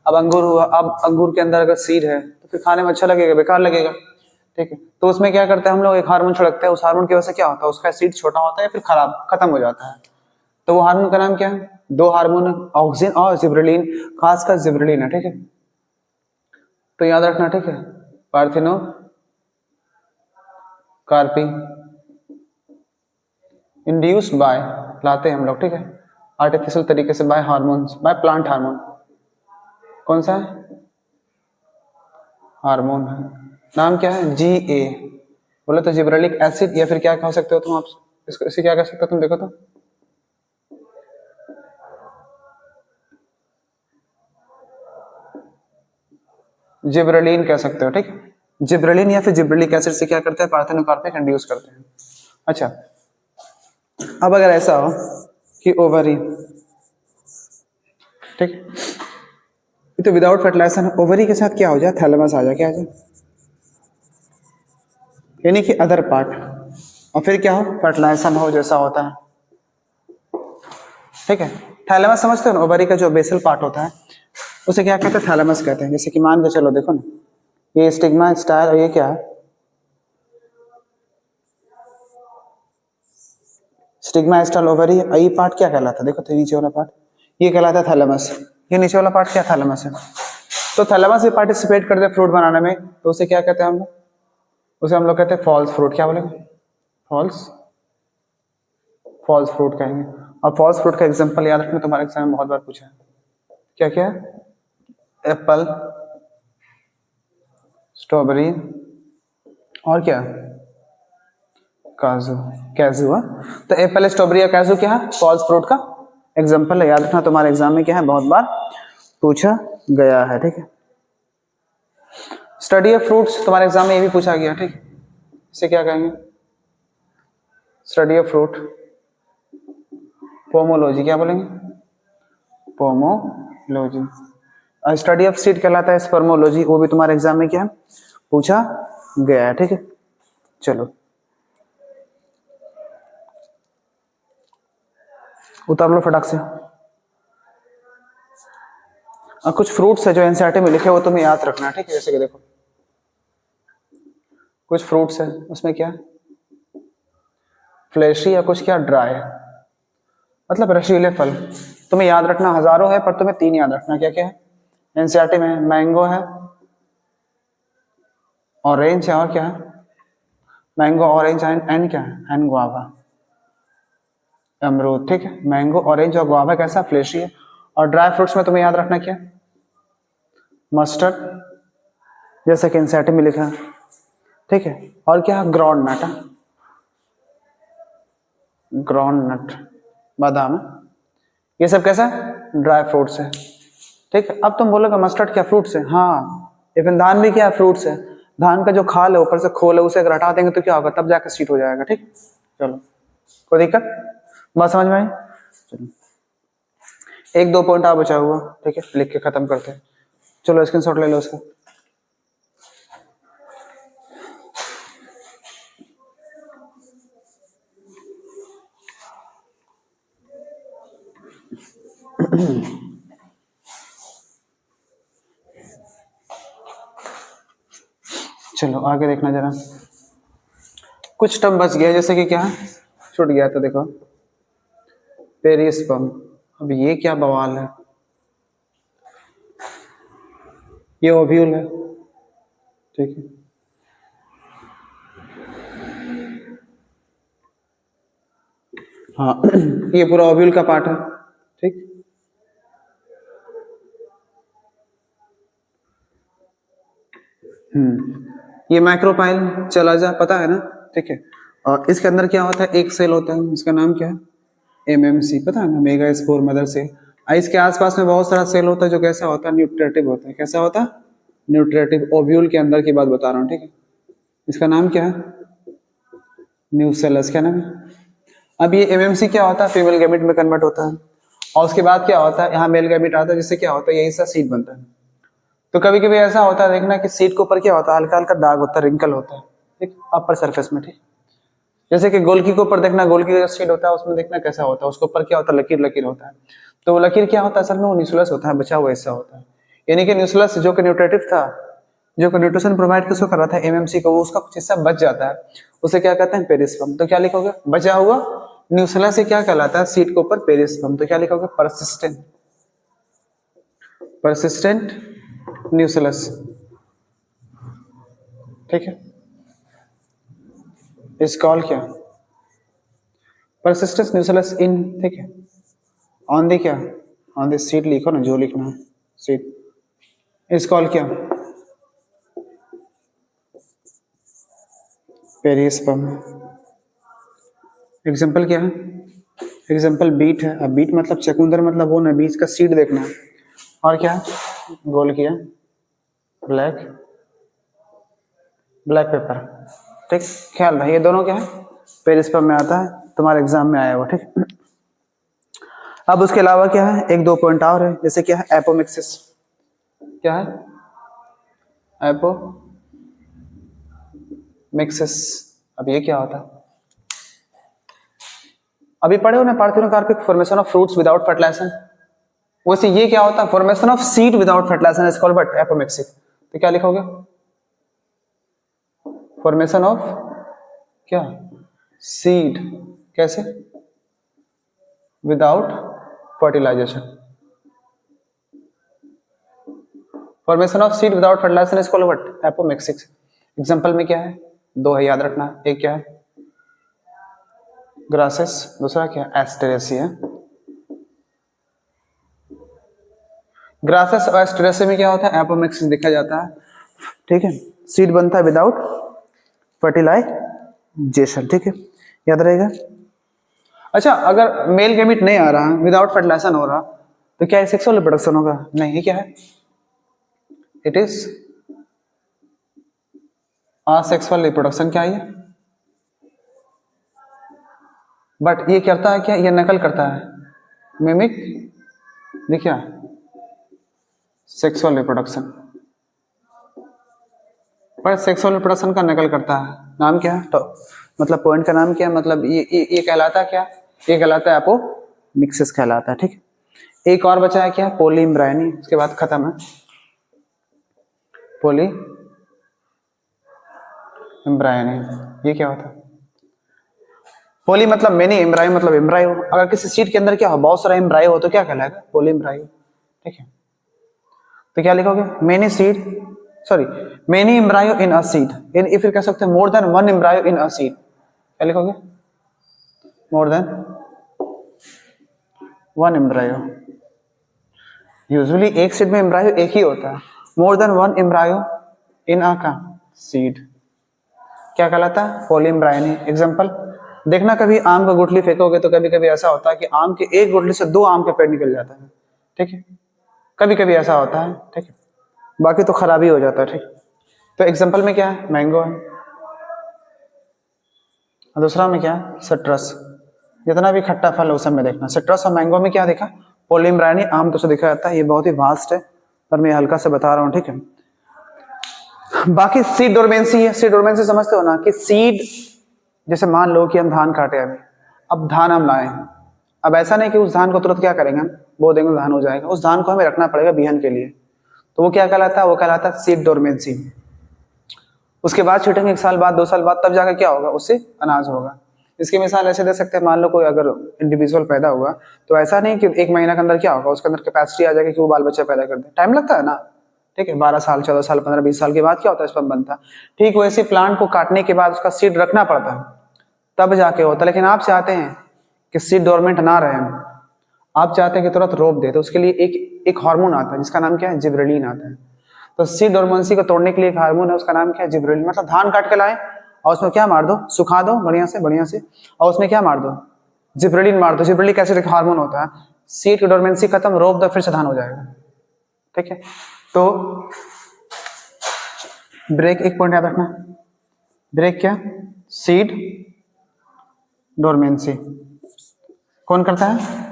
अब अंगूर हुआ, अब अंगूर के अंदर अगर सीड है तो फिर खाने में अच्छा लगेगा, बेकार लगेगा, ठीक है। तो उसमें क्या करते हैं हम लोग, एक हार्मोन छिड़कते हैं, उस हार्मोन की वजह से क्या होता है, उसका सीड छोटा होता है, फिर खराब खत्म हो जाता है। तो वो हार्मोन का नाम क्या है, दो हार्मोन, ऑक्सिन और जिब्रेलिन, खासकर जिब्रेलिन है, ठीक है। तो याद रखना, ठीक है, पार्थिनो कार्पी इंड्यूस्ड बाय, लाते हैं हम लोग, ठीक है, आर्टिफिशियल तरीके से, by hormones, by plant hormone. कौन सा है हार्मोन है, नाम क्या है, GA, बोले तो जिब्रेलिक एसिड, या फिर क्या कह सकते हो तुम आप इसको, इसे क्या कह सकते हो तुम, देखो तो, जिब्रेलिन कह सकते हो, ठीक है, जिब्रेलिन या फिर जिब्रेलिक एसिड से क्या करते हैं, पार्थेनोकार्पिक इंड्यूस करते हैं। अच्छा, अब अगर ऐसा हो कि ओवरी, ठीक, तो विदाउट फर्टिलाइजेशन ओवरी के साथ क्या हो जाए, थैलेमस आ जाए, क्या आ जाए, यानी कि अदर पार्ट, और फिर क्या हो, फर्टिलाइजेशन हो जैसा होता है, ठीक है। थैलेमस समझते हो ना, ओवरी का जो बेसल पार्ट होता है उसे क्या कहते हैं, थैलेमस कहते हैं। जैसे कि मान के चलो, देखो ना, ये स्टिग्मा स्टाइल, और ये क्या है, स्टिग्मा स्टाइल ओवरी, ये पार्ट क्या कहलाता है, देखो तो नीचे वाला पार्ट, ये कहलाता है थैलेमस, ये नीचे वाला पार्ट क्या थैलेमस है। तो थैलेमस भी पार्टिसिपेट करते हैं फ्रूट बनाने में, तो उसे क्या कहते हैं हम लोग, उसे हम लोग कहते हैं फॉल्स फ्रूट, क्या बोलेंगे, फॉल्स, फॉल्स फ्रूट कहेंगे। अब फॉल्स फ्रूट का एग्जांपल याद रखना, तुम्हारे एग्जाम में बहुत बार पूछा है, क्या क्या है, एप्पल, स्ट्रॉबेरी, और क्या, काजू, कैजू, तो एप्पल, स्ट्रॉबेरी या कैजू क्या है, फॉल्स फ्रूट का एग्जांपल है, याद रखना, तुम्हारे एग्जाम में क्या है, बहुत बार पूछा गया है, ठीक है। स्टडी ऑफ फ्रूट्स तुम्हारे एग्जाम में ये भी पूछा गया, ठीक है, इसे क्या कहेंगे, स्टडी ऑफ फ्रूट, पोमोलॉजी, क्या बोलेंगे, पोमोलॉजी। स्टडी ऑफ सीड कहलाता है स्पर्मोलॉजी, वो भी तुम्हारे एग्जाम में क्या है, पूछा गया है, ठीक है। चलो उतार लो फटाक से। और कुछ फ्रूट्स है जो एनसीईआरटी में लिखे, वो तुम्हें याद रखना है, ठीक है। जैसे कि देखो, कुछ फ्रूट्स है उसमें क्या फ्लैशी, या कुछ क्या ड्राई, मतलब रसीले फल, तुम्हें याद रखना, हजारों है पर तुम्हें तीन याद रखना, क्या क्या है एनसीईआरटी में, मैंगो है, ऑरेंज है, और क्या है, मैंगो, ऑरेंज एंड क्या है, एंड गुआवा, अमरूद, ठीक है। मैंगो, ऑरेंज और गुआवा कैसा, फ्लैशी है। और ड्राई फ्रूट्स में तुम्हें याद रखना क्या, मस्टर्ड, जैसा कि एनसीईआरटी में लिखा है, ठीक है। और क्या, ग्राउंड नट, ग्राउंड नट, बादाम, ये सब कैसा ड्राई फ्रूट्स है, ठीक है। अब तुम बोलोगे मस्टर्ड क्या फ्रूट्स है, हाँ, इवन धान भी क्या फ्रूट्स है, धान का जो खाल है, ऊपर से खोल है, उसे अगर हटा देंगे तो क्या होगा, तब जाकर सीट हो जाएगा, ठीक। चलो, कोई दिक्कत, बात समझ में आई, चलो एक दो पॉइंट आ बचा हुआ, ठीक है, लिख के खत्म करते हैं। चलो स्क्रीनशॉट ले लो उसका। चलो आगे देखना जरा, कुछ टर्म बच गया, जैसे कि क्या छूट गया था, देखो पेरिस्पर्म, अब ये क्या बवाल है, ये ओव्यूल है, ठीक है। हाँ ये पूरा ओव्यूल का पार्ट है, ठीक। ये माइक्रोपाइल चला जा, पता है ना, ठीक है। और इसके अंदर क्या होता है, एक सेल होता है, इसका नाम क्या है, एमएमसी, पता है ना, मेगा स्पोर मदर सेल। इसके आसपास में बहुत सारा सेल होता है जो कैसा होता है, न्यूट्रेटिव होता है, कैसा होता है, न्यूट्रेटिव, ओव्यूल के अंदर की बात बता रहा हूँ, ठीक है। इसका नाम क्या है, न्यूसेलस, क्या नाम है। अब ये एमएमसी क्या होता है, फीमेल गैमेट में कन्वर्ट होता है, और उसके बाद क्या होता है, यहाँ मेल गैमेट आता है, जिससे क्या होता है, यही सा सीड बनता है। तो कभी कभी ऐसा होता है देखना कि सीट के ऊपर क्या होता है, हल्का हल्का दाग होता है, रिंकल होता है, ठीक, अपर सरफेस में, ठीक। जैसे कि गोलकी के ऊपर देखना, गोलकी का सीड होता है उसमें देखना कैसा होता है, उसके ऊपर क्या होता है, लकीर लकीर होता है। तो वो लकीर क्या होता है, असल में वो न्यूक्लियस होता है, बचा हुआ हिस्सा होता है। यानी कि न्यूक्लियस जो कि न्यूट्रेटिव था, जो कि न्यूट्रिशन प्रोवाइड किसको कर रहा था, एमएमसी को, वो उसका कुछ हिस्सा बच जाता है, उसे क्या कहते हैं, पेरिस्पर्म। तो क्या लिखोगे, बचा हुआ न्यूक्लियस से क्या कहलाता है, सीड के ऊपर पेरिस्पर्म। तो क्या लिखोगे, परसिस्टेंट, परसिस्टेंट न्यूक्लियस। ठीक है, इस कॉल क्या, परसिस्टेंस न्यूक्लियस इन, ठीक है, ऑन द क्या, ऑन द सीड लिखो ना, जो लिखना है सीड, इस कॉल क्या, पेरिस्पर्म। एग्जाम्पल क्या है, एग्जाम्पल बीट है। अब बीट मतलब चकुंदर, मतलब वो ना, बीज का सीड देखना है। और क्या है, गोल किया, ब्लैक, ब्लैक पेपर। ठीक, ख्याल भाई ये दोनों क्या है, पेरिस्पर्म में आता है, तुम्हारे एग्जाम में आया हुआ। ठीक, अब उसके अलावा क्या है, एक दो पॉइंट और है, जैसे क्या है, एपोमिक्सिस। क्या है, एपोमिक्सिस। अब ये क्या होता है, अभी पढ़े हो ना parthenocarpic, formation of fruits without fertilization. वैसे ये क्या होता है, formation of seed without fertilization is called what, apomixis. तो क्या लिखोगे, फॉर्मेशन ऑफ क्या, सीड, कैसे, without fertilization. Formation of seed without fertilization is called what, apomixis. Example में क्या है, दो है, याद रखना, एक क्या है, ग्रासेस, दूसरा क्या, एस्टेरेसी है। ग्रासेस और एस्टेरेसी में क्या होता है, एपोमिक्सिस देखा जाता है। ठीक है, सीड बनता है विदाउट फर्टिलाइजेशन। ठीक है, याद रहेगा। अच्छा, अगर मेल गैमीट नहीं आ रहा, विदाउट फर्टिलाइजेशन हो रहा, तो क्या सेक्सुअल रिप्रोडक्शन होगा, नहीं, ये क्या है, इट इज असेक्सुअल रिप्रोडक्शन। क्या है, बट ये करता है क्या, ये नकल करता है, मिमिक, देखिए, सेक्सुअल रिप्रोडक्शन, पर सेक्सुअल रिप्रोडक्शन का नकल करता है। नाम क्या है, तो मतलब पॉइंट का नाम क्या है, मतलब ये कहलाता है क्या, ये कहलाता है एपोमिक्सिस कहलाता है। ठीक है, एक और बचा है क्या, पॉलीइम्ब्रायनी, उसके बाद खत्म है, पॉलीइम्ब्रायनी। ये क्या होता है, पॉली मतलब मेनी, एम्ब्रायो मतलब एम्ब्रायो। अगर किसी सीड के अंदर क्या हो, बहुत सारा एम्ब्रायो हो, तो क्या कहलाएगा, पॉलीइम्ब्रायो। ठीक है, तो क्या लिखोगे, many seed, sorry, many embryo in a seed, या फिर कह सकते हैं more than one embryo in a seed. क्या लिखोगे, more than one embryo. Usually एक सीड में एम्ब्रायो एक ही होता है, मोर देन वन एम्ब्रायो इन अ का सीड क्या कहलाता है, पॉलीइम्ब्रायनी। एग्जांपल देखना, कभी आम का गुठली फेंकोगे तो कभी कभी ऐसा होता है कि आम के एक गुठली से दो आम के पेड़ निकल जाता है। ठीक है, कभी कभी ऐसा होता है। ठीक है, बाकी तो खराबी हो जाता है। ठीक, तो एग्जांपल में क्या है, मैंगो है, और दूसरा में क्या है, सिट्रस। जितना भी खट्टा फल है उस में देखना, सिट्रस और मैंगो में क्या देखा, पॉलीइम्ब्रायनी आम तो से देखा जाता है। ये बहुत ही वास्ट है, पर मैं हल्का से बता रहा हूँ। ठीक है, बाकी सीड डोरमेंसी है। सीड डोरमेंसी समझते हो ना, कि सीड, जैसे मान लो कि हम धान काटे अभी, अब धान हम लाए, अब ऐसा नहीं कि उस धान को तुरंत क्या करेंगे, हम बो देंगे धान हो जाएगा, उस धान को हमें रखना पड़ेगा बिहन के लिए। तो वो क्या कहलाता है, वो कहलाता है सीड डोरमेंसी। उसके बाद छीटेंगे, एक साल बाद, दो साल बाद, तब जाकर क्या होगा, उससे अनाज होगा। इसकी मिसाल ऐसे दे सकते हैं, मान लो कोई अगर इंडिविजुअल पैदा हुआ, तो ऐसा नहीं कि एक महीना के अंदर क्या होगा, उसके अंदर कैपेसिटी आ जाएगी कि वो बाल बच्चे पैदा कर दे, टाइम लगता है ना। ठीक है, 12 साल, 14 साल, 15, 20 साल के बाद क्या होता है, स्पर्म बनता है। ठीक वैसे प्लांट को काटने के बाद उसका सीड रखना पड़ता है, तब जाके होता है। लेकिन आप चाहते हैं कि सीड डोरमेंट ना रहे, आप चाहते हैं कि तुरंत रोप दे, तो उसके लिए एक हार्मोन आता है जिसका नाम क्या है, जिब्रेलिन आता है। तो सीड डोरमेंसी को तोड़ने के लिए एक हार्मोन है, उसका नाम क्या है, जिब्रेलिन। मतलब धान काट के लाए और उसमें क्या मार दो, सुखा दो बढ़िया से, और उसमें क्या मार दो, जिब्रेलिन मार दो। जिब्रेलिक एसिड एक हार्मोन होता है। सीड की डोरमेंसी खत्म, रोप दो, फिर से धान हो जाएगा। ठीक है, तो ब्रेक, एक पॉइंट याद रखना, ब्रेक क्या, सीड डोरमेंसी कौन करता है,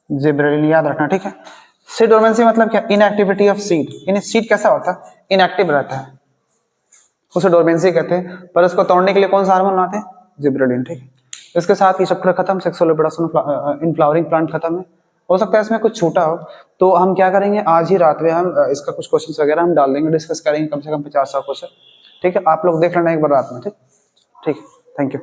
जिब्रेलिन, याद रखना। ठीक है, सीड डोरमेंसी मतलब क्या, इनएक्टिविटी ऑफ सीड। यानी सीड कैसा होता है, इनएक्टिव रहता है। उसे डोरमेंसी कहते हैं, पर इसको तोड़ने के लिए कौन सा हार्मोन बनाते हैं? जिबरेलिन। ठीक है, इसके साथ ही चैप्टर खत्म, sexual reproduction in flowering plant खत्म है। हो सकता है इसमें कुछ छूटा हो, तो हम क्या करेंगे, आज ही रात में हम इसका कुछ क्वेश्चंस वगैरह हम डाल देंगे, डिस्कस करेंगे कम से कम 50-100 क्वेश्चन। ठीक है, आप लोग देख लेना एक बार रात में। ठीक, ठीक, थैंक यू।